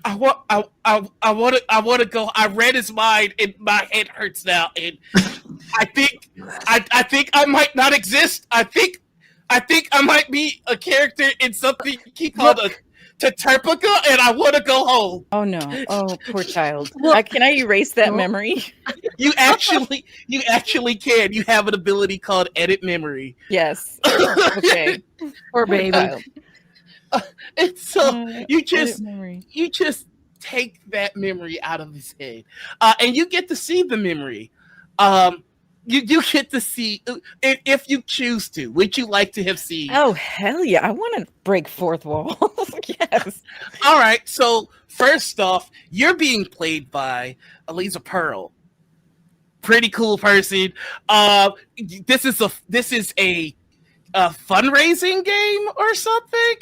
I want to go. I read his mind, and my head hurts now. And I think I might not exist. I think I might be a character in something he called a ttrpg, and I want to go home. Oh no! Oh, poor child. Can I erase that memory? You actually can. You have an ability called edit memory. Yes. Okay. Poor baby. Child. And so you just memory. take that memory out of his head, and you get to see the memory. You get to see if you choose to. Would you like to have seen? Oh hell yeah! I want to break fourth wall. Yes. All right. So first off, you're being played by Elisa Pearl. Pretty cool person. This is a fundraising game or something.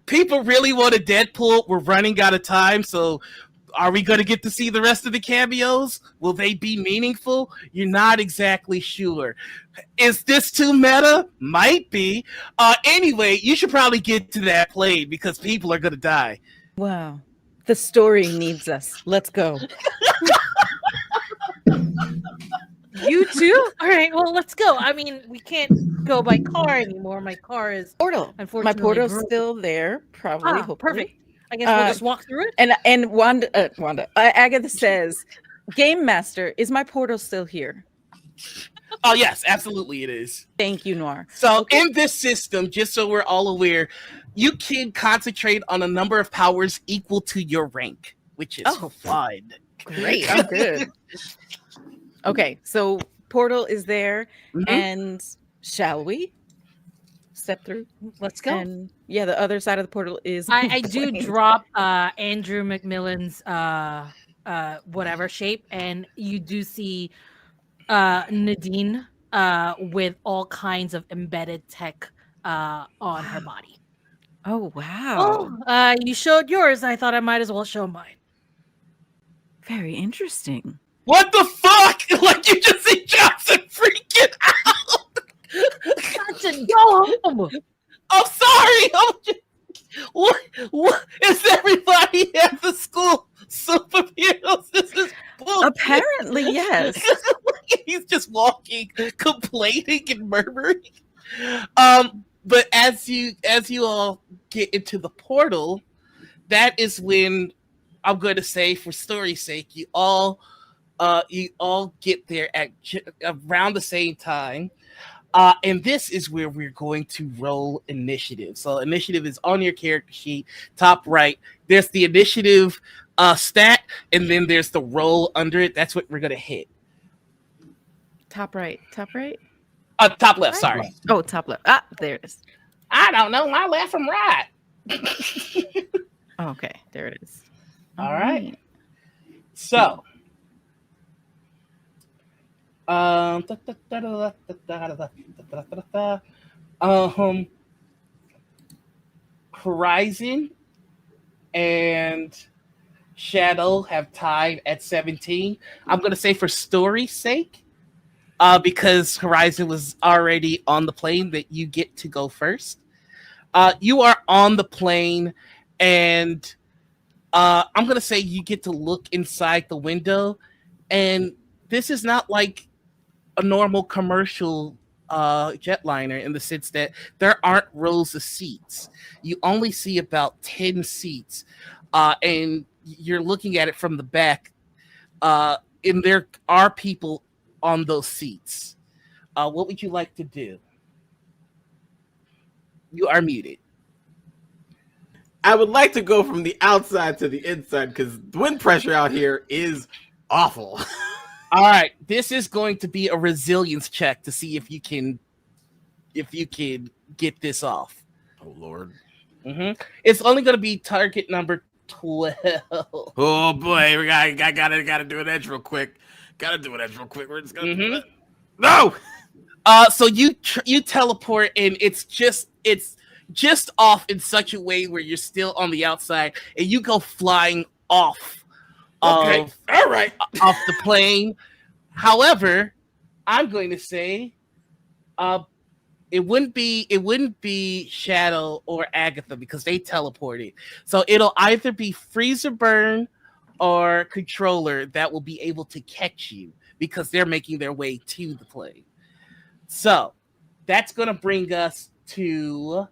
People really wanted Deadpool. We're running out of time, so are we going to get to see the rest of the cameos? Will they be meaningful? You're not exactly sure. Is this too meta? Might be. Anyway, you should probably get to that plane because people are going to die. Wow. The story needs us. Let's go. You too? All right, well, let's go. I mean, we can't go by car anymore. My car is Portal. unfortunately My portal's broken. still there. Probably. Hopefully. Perfect. I guess we'll just walk through it. And Wanda, Agatha says, "Game Master, is my portal still here?" Oh, yes, absolutely it is. Thank you, Noir. So in this system, just so we're all aware, you can concentrate on a number of powers equal to your rank, which is fun. Great. I'm good. Okay, so portal is there, and shall we step through? Let's go. And yeah, the other side of the portal is. I do drop Andrew McMillan's whatever shape, and you do see Nadine with all kinds of embedded tech on her body. Oh wow! You showed yours. I thought I might as well show mine. Very interesting. What the fuck? Like you just see Johnson freaking out. Johnson, go home. I'm sorry. What is everybody at the school superheroes? This is bullshit. Apparently, yes. He's just walking, complaining and murmuring. But as you all get into the portal, that is when I'm going to say, for story's sake, you all get there at around the same time. And this is where we're going to roll initiative. So initiative is on your character sheet, top right. There's the initiative stat, and then there's the roll under it. That's what we're going to hit. Top right. Top right? Top left, sorry. Oh, top left. Ah, there it is. I don't know my left from right. Oh, okay, there it is. All right. So, Horizon and Shadow have tied at 17. I'm going to say for story's sake, because Horizon was already on the plane, that you get to go first. You are on the plane, and I'm going to say you get to look inside the window, and this is not like a normal commercial jetliner in the sense that there aren't rows of seats. You only see about 10 seats, and you're looking at it from the back, and there are people on those seats. What would you like to do? You are muted. I would like to go from the outside to the inside because wind pressure out here is awful. All right, this is going to be a resilience check to see if you can get this off. Oh Lord. It's only going to be target number 12. Oh boy, we gotta do an edge real quick. We're just gonna do it. No. So you teleport, and it's just off in such a way where you're still on the outside, and you go flying off. Okay. All right. Off the plane. However, I'm going to say, it wouldn't be Shadow or Agatha because they teleported. So it'll either be Freezer Burn or Controller that will be able to catch you because they're making their way to the plane. So that's going to bring us to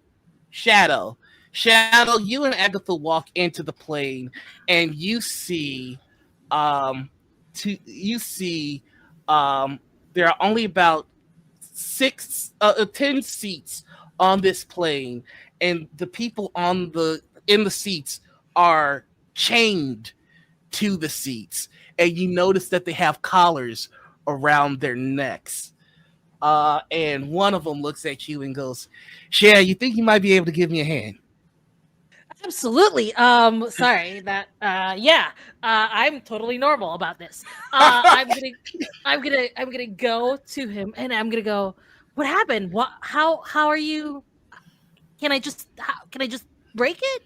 Shadow. Shadow, you and Agatha walk into the plane, and you see, there are only about 10 seats on this plane, and the people in the seats are chained to the seats, and you notice that they have collars around their necks. And one of them looks at you and goes, "Cher, you think you might be able to give me a hand?" Absolutely. Sorry that. Yeah. I'm totally normal about this. I'm gonna go to him and I'm gonna go. What happened? What? How are you? Can I just break it?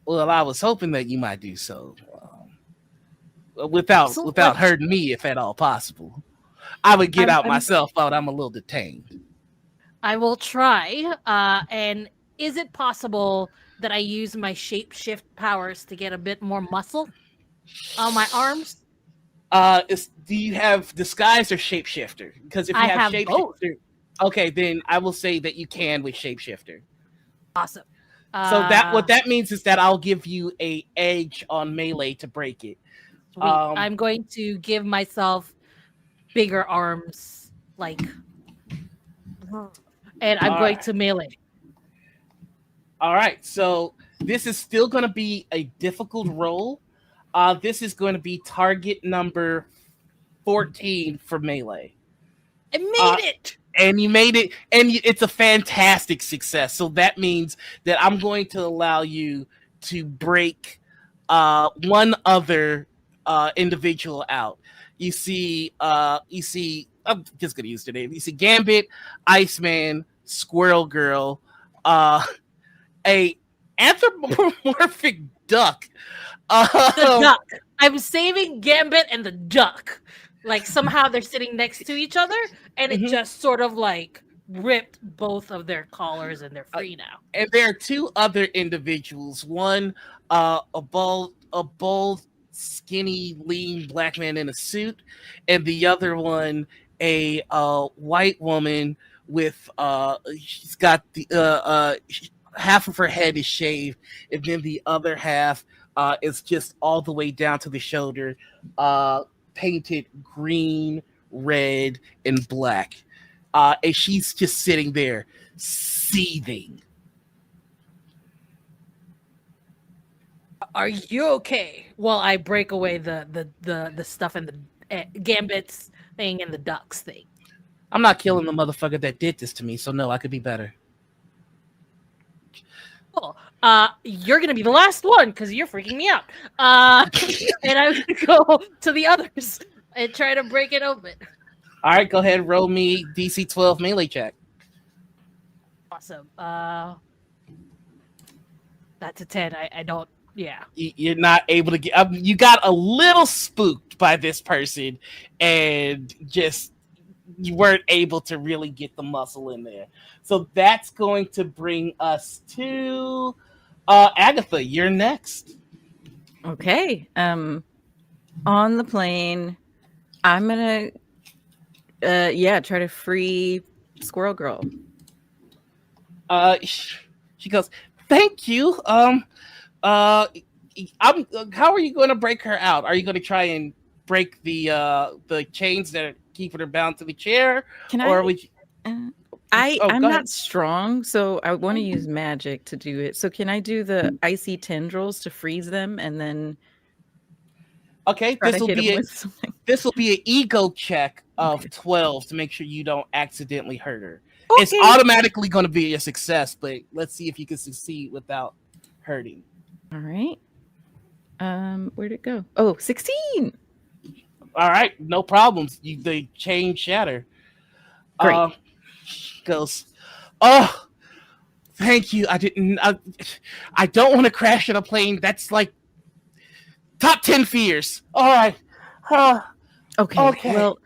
Well, I was hoping that you might do so, without hurting me, if at all possible. I would get out myself, but I'm a little detained. I will try. And is it possible that I use my shapeshift powers to get a bit more muscle on my arms? Do you have disguise or shapeshifter? Because if you have shapeshifter, both. Okay, then I will say that you can with shapeshifter. Awesome. So what that means is that I'll give you a edge on melee to break it. Sweet. I'm going to give myself bigger arms, and I'm going to melee. All right, so this is still going to be a difficult roll. This is going to be target number 14 for melee. I made it! And you made it, and it's a fantastic success. So that means that I'm going to allow you to break one other individual out. You see, I'm just going to use their name. You see Gambit, Iceman, Squirrel Girl, a anthropomorphic duck. The duck. I'm saving Gambit and the duck. Somehow they're sitting next to each other, and it just sort of ripped both of their collars, and they're free now. And there are two other individuals. One, a bald, skinny, lean black man in a suit, and the other one, a white woman with she's got the half of her head is shaved, and then the other half is just all the way down to the shoulder, painted green, red, and black. And she's just sitting there, seething. Are you okay? Well, I break away the stuff and the Gambit's thing and the ducks thing. I'm not killing the motherfucker that did this to me, so no, I could be better. Cool. You're gonna be the last one because you're freaking me out. And I'm gonna go to the others and try to break it open. All right, go ahead, roll me DC 12 melee check. Awesome. That's a 10. I don't. Yeah. You're not able to get. You got a little spooked by this person, and just you weren't able to really get the muscle in there. So that's going to bring us to Agatha. You're next. Okay. On the plane, I'm gonna try to free Squirrel Girl. She goes, "Thank you. How are you going to break her out? Are you going to try and break the chains that are keeping her bound to the chair? Can or I? would you, I'm go not ahead. strong, so I want to use magic to do it. So can I do the icy tendrils to freeze them and then Okay, try to hit them with something? this will be an ego check of 12 to make sure you don't accidentally hurt her. Okay. It's automatically going to be a success, but let's see if you can succeed without hurting. All right. Where'd it go? Oh, 16. All right, no problems. The chain shatter. Great. Goes, oh, thank you. I don't want to crash in a plane. That's like top 10 fears. All right. Okay. Well,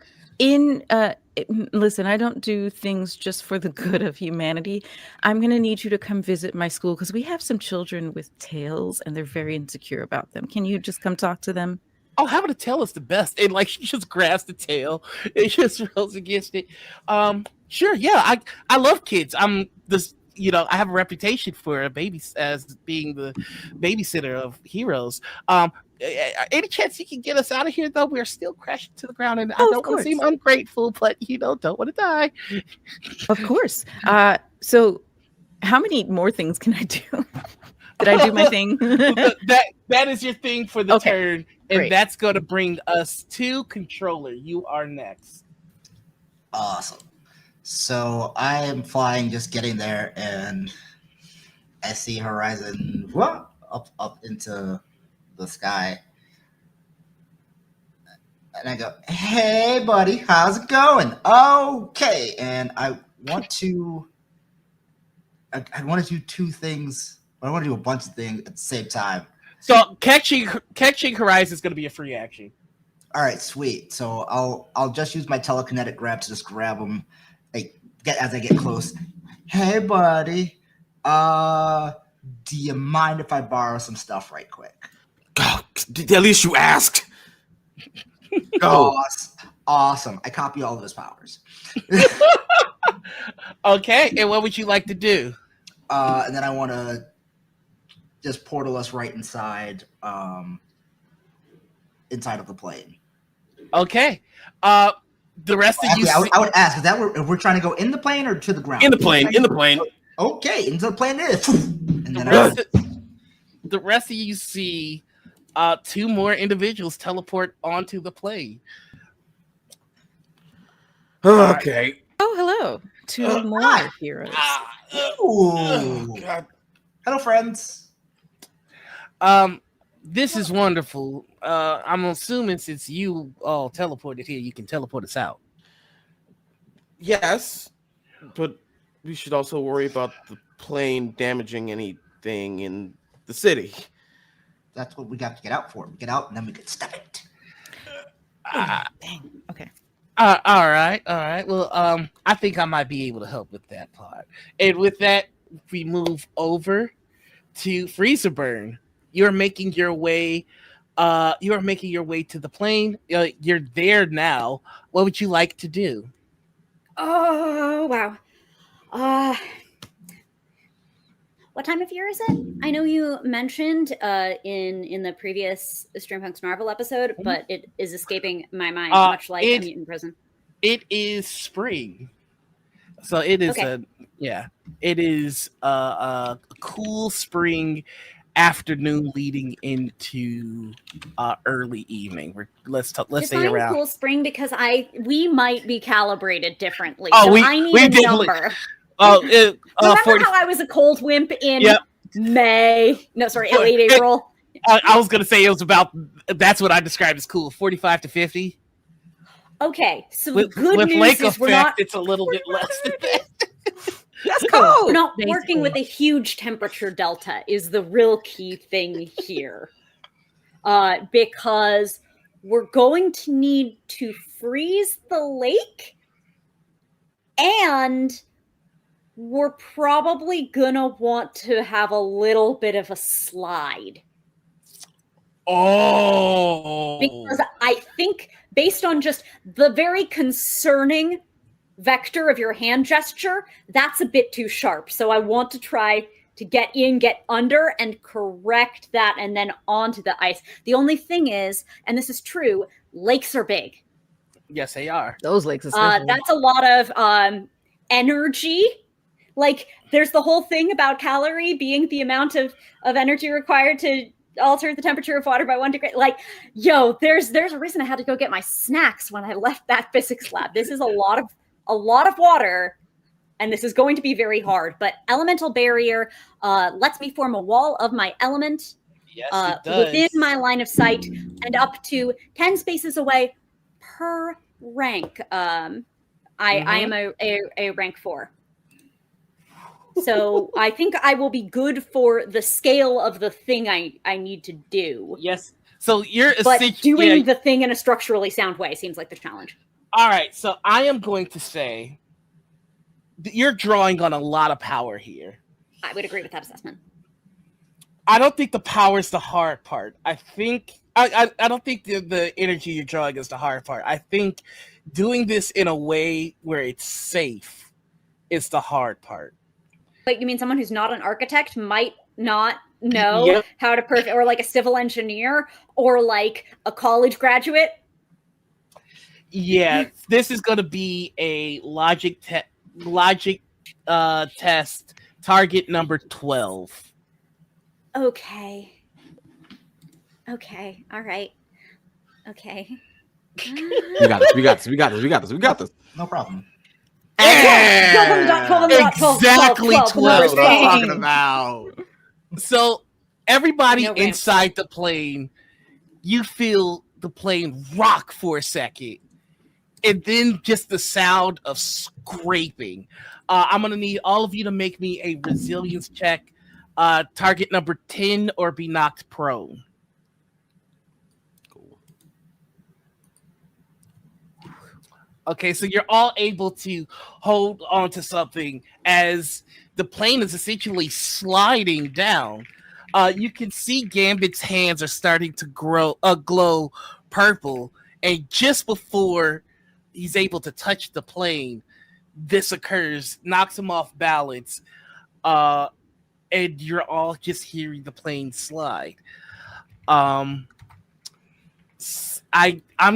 listen, I don't do things just for the good of humanity. I'm going to need you to come visit my school because we have some children with tails and they're very insecure about them. Can you just come talk to them? Oh, having a tail is the best. And like she just grabs the tail. It just rolls against it. Sure, yeah. I love kids. I'm this, I have a reputation for as being the babysitter of heroes. Any chance you can get us out of here though? We're still crashing to the ground and I don't want to seem ungrateful, but don't want to die. Of course. So how many more things can I do? Did I do my thing? that is your thing for the turn. And Great. That's going to bring us to Controller. You are next. Awesome. So I am flying, just getting there, and I see Horizon up into the sky. And I go, hey, buddy, how's it going? Okay. And I want to do two things. I want to do a bunch of things at the same time. So catching Horizon is going to be a free action. All right, sweet. So I'll just use my telekinetic grab to just grab them, as I get close. Hey, buddy, do you mind if I borrow some stuff right quick? God, at least you asked. Go. Awesome. I copy all of his powers. Okay, and what would you like to do? And then I want to just portal us right inside of the plane. Okay. The rest of you. I would ask, is that if we're trying to go in the plane or to the ground? In the plane. Okay, into the plane it is. And then the rest of you see two more individuals teleport onto the plane. Okay. Oh, hello. Two more hi. heroes. God. Hello, friends. This is wonderful. I'm assuming since you all teleported here, you can teleport us out. Yes, but we should also worry about the plane damaging anything in the city. That's what we got to get out for. We get out and then we can stop it. Dang. Okay. All right. Well, I think I might be able to help with that part. And with that, we move over to Freezer Burn. You're making your way to the plane. You're there now. What would you like to do? Oh, wow. What time of year is it? I know you mentioned in the previous Streampunk's Noirvel episode, but it is escaping my mind, much like a mutant prison. It is spring. So it is it is a cool spring afternoon leading into early evening. Let's say around cool spring because we might be calibrated differently. Oh, so I need a number. Remember how I was a cold wimp in May? No, sorry, late April. I was gonna say it was about. That's what I described as cool. 45 to 50. Okay, so with news lake is effect, we're not. It's a little bit less than that. That's cool. We're not working with a huge temperature delta. Is the real key thing here, because we're going to need to freeze the lake, and we're probably gonna want to have a little bit of a slide. Oh, because I think based on just the very concerning vector of your hand gesture, that's a bit too sharp. So I want to try to get in, get under, and correct that, and then onto the ice. The only thing is, and this is true, lakes are big. Yes, they are. Those lakes, especially. That's a lot of energy. Like, there's the whole thing about calorie being the amount of energy required to alter the temperature of water by 1 degree. Like, yo, there's a reason I had to go get my snacks when I left that physics lab. This is a lot of water, and this is going to be very hard. But elemental barrier lets me form a wall of my element Yes, it does. within my line of sight and up to 10 spaces away per rank. I am a rank 4. So I think I will be good for the scale of the thing I need to do. Yes. So you're But doing the thing in a structurally sound way seems like the challenge. All right. So I am going to say that you're drawing on a lot of power here. I would agree with that assessment. I don't think the power is the hard part. I think I don't think the energy you're drawing is the hard part. I think doing this in a way where it's safe is the hard part. Like, you mean someone who's not an architect might not know how to perfect, or like a civil engineer, or like a college graduate? Yeah, this is going to be a logic test, target number 12. Okay. All right. Okay. We got this. No problem. Exactly 12. That's what I'm talking about. So everybody No inside the plane, you feel the plane rock for a second, and then just the sound of scraping. I'm gonna need all of you to make me a resilience check, target number 10, or be knocked prone. Okay, so you're all able to hold on to something as the plane is essentially sliding down. You can see Gambit's hands are starting to glow purple, and just before he's able to touch the plane, this occurs, knocks him off balance, and you're all just hearing the plane slide. I'm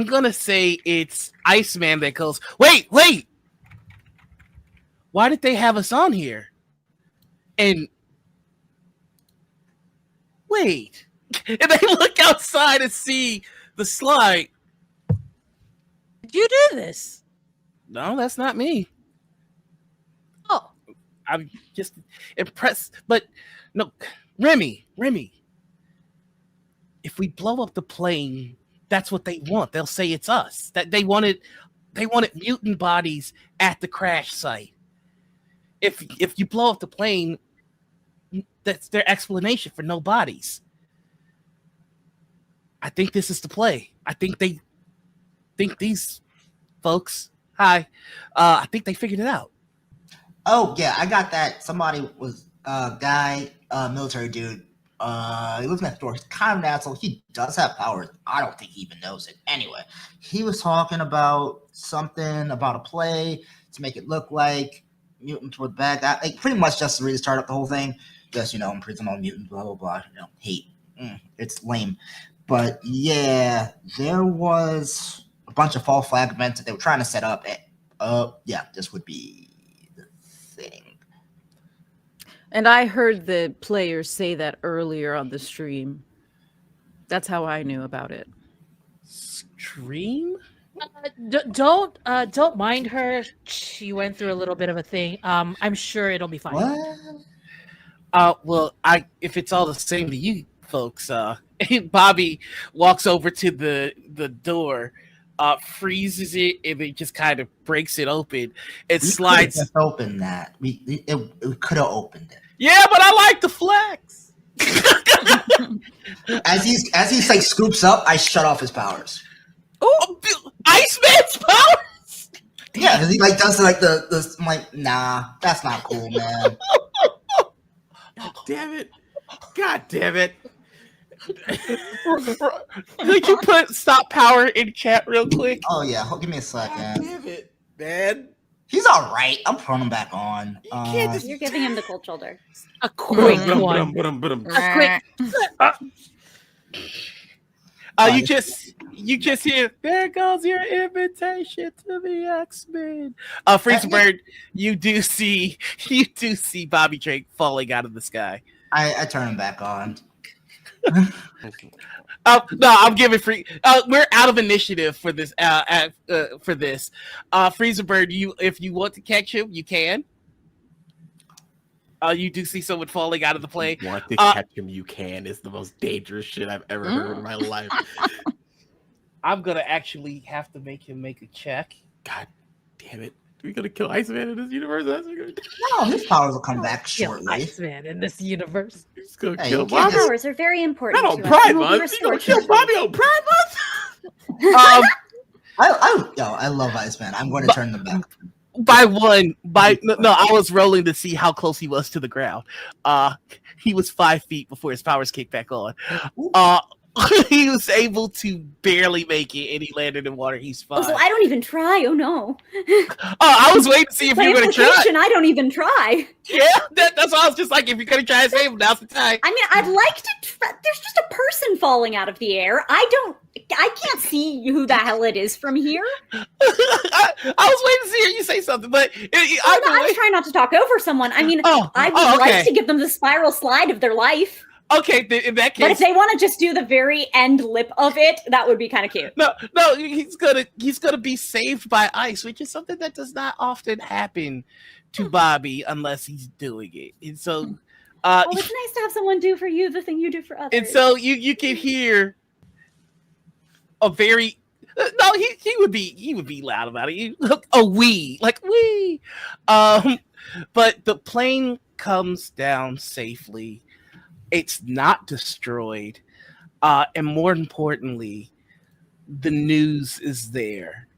gonna say it's Iceman that goes, wait! Why did they have us on here? And wait. And they look outside and see the slide. Did you do this? No, that's not me. Oh. I'm just impressed. But no, Remy. If we blow up the plane, that's what they want. They'll say it's us. That they wanted mutant bodies at the crash site. If you blow up the plane, that's their explanation for no bodies. I think this is the play. I think these folks, I think they figured it out. Oh yeah, I got that. Somebody was guy, military dude. He lives next door. He's kind of an asshole. He does have powers. I don't think he even knows it. Anyway, he was talking about something about a play to make it look like mutants were the bad guy. Like, pretty much just to really start up the whole thing. Just, imprison all mutants, blah, blah, blah. Hate. It's lame. But yeah, there was a bunch of false flag events that they were trying to set up. This would be the thing. And I heard the players say that earlier on the stream. That's how I knew about it. Stream? Don't mind her. She went through a little bit of a thing. I'm sure it'll be fine. What? Well, if it's all the same to you folks, Bobby walks over to the door, freezes it, and then just kind of breaks it open. It slides. Just open that. We could have opened it. Yeah, but I like the flex. As he's like scoops up, I shut off his powers. Oh, Iceman's powers. Yeah, because he like does like the I'm like, nah, that's not cool, man. God damn it. Could you put stop power in chat real quick? Oh yeah, give me a second. God damn it, man. He's all right. I'm putting him back on. can't just- You're giving him the cold shoulder. A quick Ba-dum, one. ba-dum, ba-dum, ba-dum. A quick. You just hear, there goes your invitation to the X-Men. Freezer Bird, you do see Bobby Drake falling out of the sky. I turn him back on. No, I'm giving free. We're out of initiative for this. Freezer Bird, if you want to catch him, you can. You do see someone falling out of the plane. You want to catch him, you can. Is the most dangerous shit I've ever heard in my life. I'm gonna actually have to make him make a check. God damn it. Are we gonna kill Iceman in this universe? No, his powers will come back shortly. Iceman in this universe. He's gonna Hey, kill you can't Bobby. just- Powers are very important. Not on to us Pride and will be Month. You gonna restored kill Bobby on Pride Month? I love Iceman. I'm going to turn them back. I was rolling to see how close he was to the ground. He was 5 feet before his powers kicked back on. He was able to barely make it, and he landed in water. He's fine. Oh, so I don't even try. Oh no. I was waiting to see if By you were going to try. implication, I don't even try. Yeah, that's why I was just like, if you're going to try to save him, now's the time. I mean, I'd like to. There's just a person falling out of the air. I can't see who the hell it is from here. I was waiting to see you say something, but I was trying not to talk over someone. I mean, I would like to give them the spiral slide of their life. Okay, in that case. But if they want to just do the very end lip of it, that would be kind of cute. No, he's gonna be saved by ice, which is something that does not often happen to Bobby unless he's doing it. And so, well, it's nice to have someone do for you the thing you do for others. and so you can hear a very no, he would be loud about it. A wee, like wee. But the plane comes down safely. It's not destroyed. And more importantly, the news is there.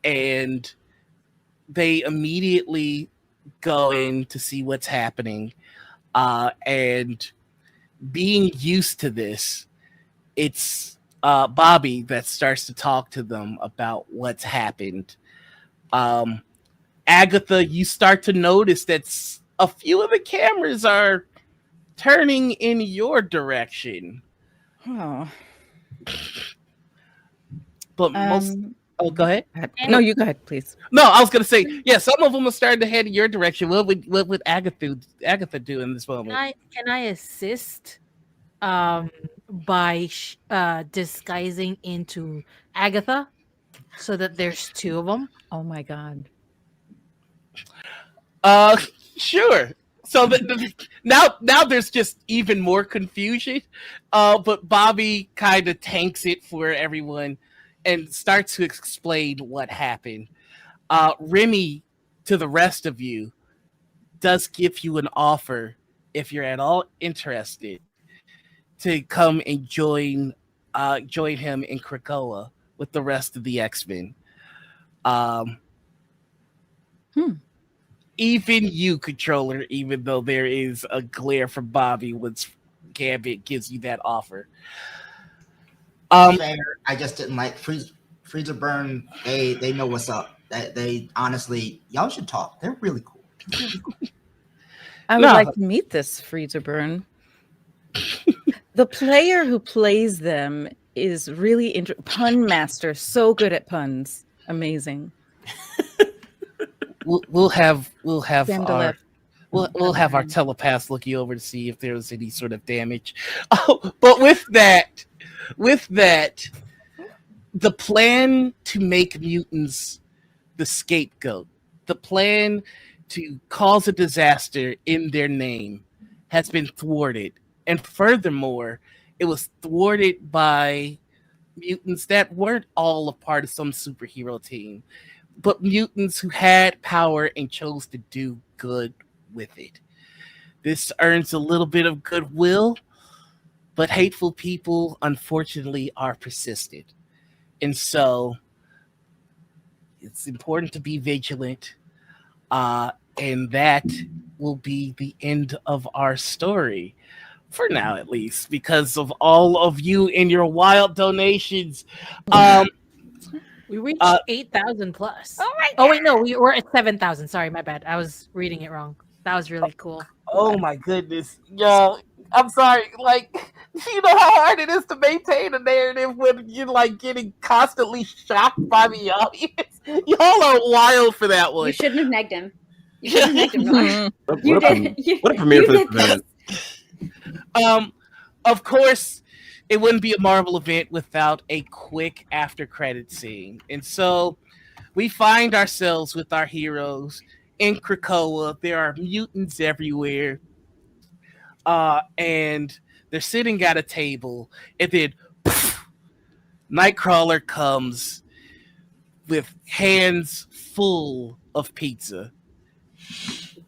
And they immediately go in to see what's happening. And being used to this, it's Bobby that starts to talk to them about what's happened. Agatha, you start to notice that a few of the cameras are turning in your direction. Oh. But most... Oh, go ahead. No, you go ahead, please. No, I was going to say, yeah, some of them are starting to head in your direction. What would Agatha do in this moment? Can I assist by disguising into Agatha so that there's two of them? Oh my God. Sure. So now there's just even more confusion. But Bobby kind of tanks it for everyone and starts to explain what happened. Remy, to the rest of you, does give you an offer if you're at all interested to come and join him in Krakoa with the rest of the X-Men. Even you, controller, even though there is a glare from Bobby once Gambit gives you that offer. Fair. I just didn't like Freezer Burn. They know what's up. They honestly, y'all should talk. They're really cool. I would like to meet this Freezer Burn. The player who plays them is really pun master, so good at puns. Amazing. We'll have our telepaths look you over to see if there's any sort of damage. Oh, but with that, the plan to make mutants the scapegoat, the plan to cause a disaster in their name has been thwarted. And furthermore, it was thwarted by mutants that weren't all a part of some superhero team, but mutants who had power and chose to do good with it. This earns a little bit of goodwill, but hateful people, unfortunately, are persistent. And so it's important to be vigilant. And that will be the end of our story. For now, at least, because of all of you and your wild donations. We reached Uh, 8,000 plus. Oh my Oh wait, no, we're at 7,000. Sorry, my bad. I was reading it wrong. That was really cool. Oh my goodness, yo! I'm sorry. Like, you know how hard it is to maintain a narrative when you're like getting constantly shocked by the audience. Y'all are wild for that one. You shouldn't have negged him. You shouldn't have negged him. Noir. What You a did. what a premiere You for this did this. event. Of course, it wouldn't be a Marvel event without a quick after credit scene, and so we find ourselves with our heroes in Krakoa. There are mutants everywhere, and they're sitting at a table, and then Nightcrawler comes with hands full of pizza.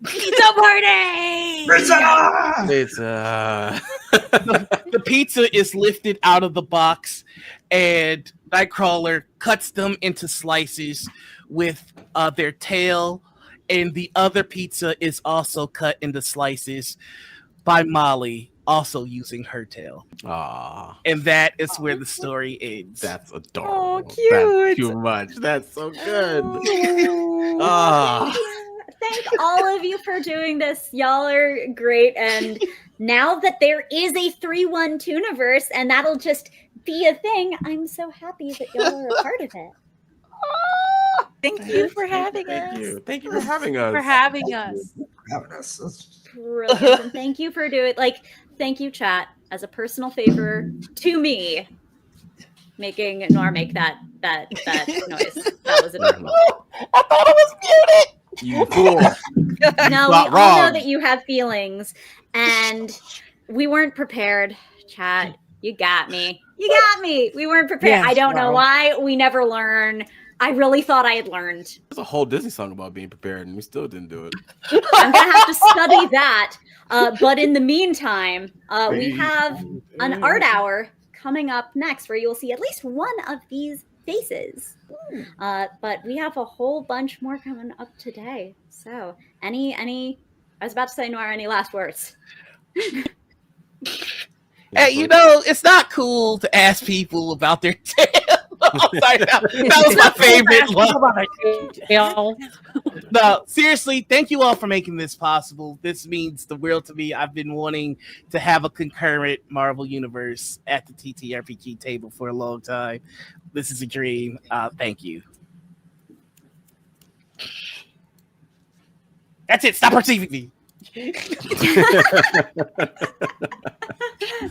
Pizza party! It's The pizza is lifted out of the box, and Nightcrawler cuts them into slices with their tail, and the other pizza is also cut into slices by Molly, also using her tail. Aw, And that is where the story ends. that's adorable. cute. That's too much. That's so good. Ah. Thank all of you for doing this. Y'all are great. And now that there is a 3-1 Tooniverse and that'll just be a thing, I'm so happy that y'all are a part of it. Thank you for having Thank us. you. Thank you for having us. For having us. Having us. That's- Brilliant. And thank you for doing thank you, chat, as a personal favor to me, making Noir make that noise. That was adorable. I thought it was muted. You fool. No, we Not all know wrong. that you have feelings, and we weren't prepared. Chat, you got me. You got me. We weren't prepared. Yeah, I don't know wow. why. We never learn. I really thought I had learned. There's a whole Disney song about being prepared, and we still didn't do it. I'm gonna have to study that. But in the meantime, we have an art hour coming up next, where you'll see at least one of these faces. But we have a whole bunch more coming up today. So, any? I was about to say, Noir. Any last words? Hey, you know, it's not cool to ask people about their tail. I'm sorry, that was my favorite one. No, seriously, thank you all for making this possible. This means the world to me. I've been wanting to have a concurrent Marvel universe at the TTRPG table for a long time. This is a dream. Thank you. That's it. Stop perceiving me.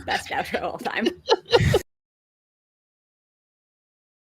Best outro of all time.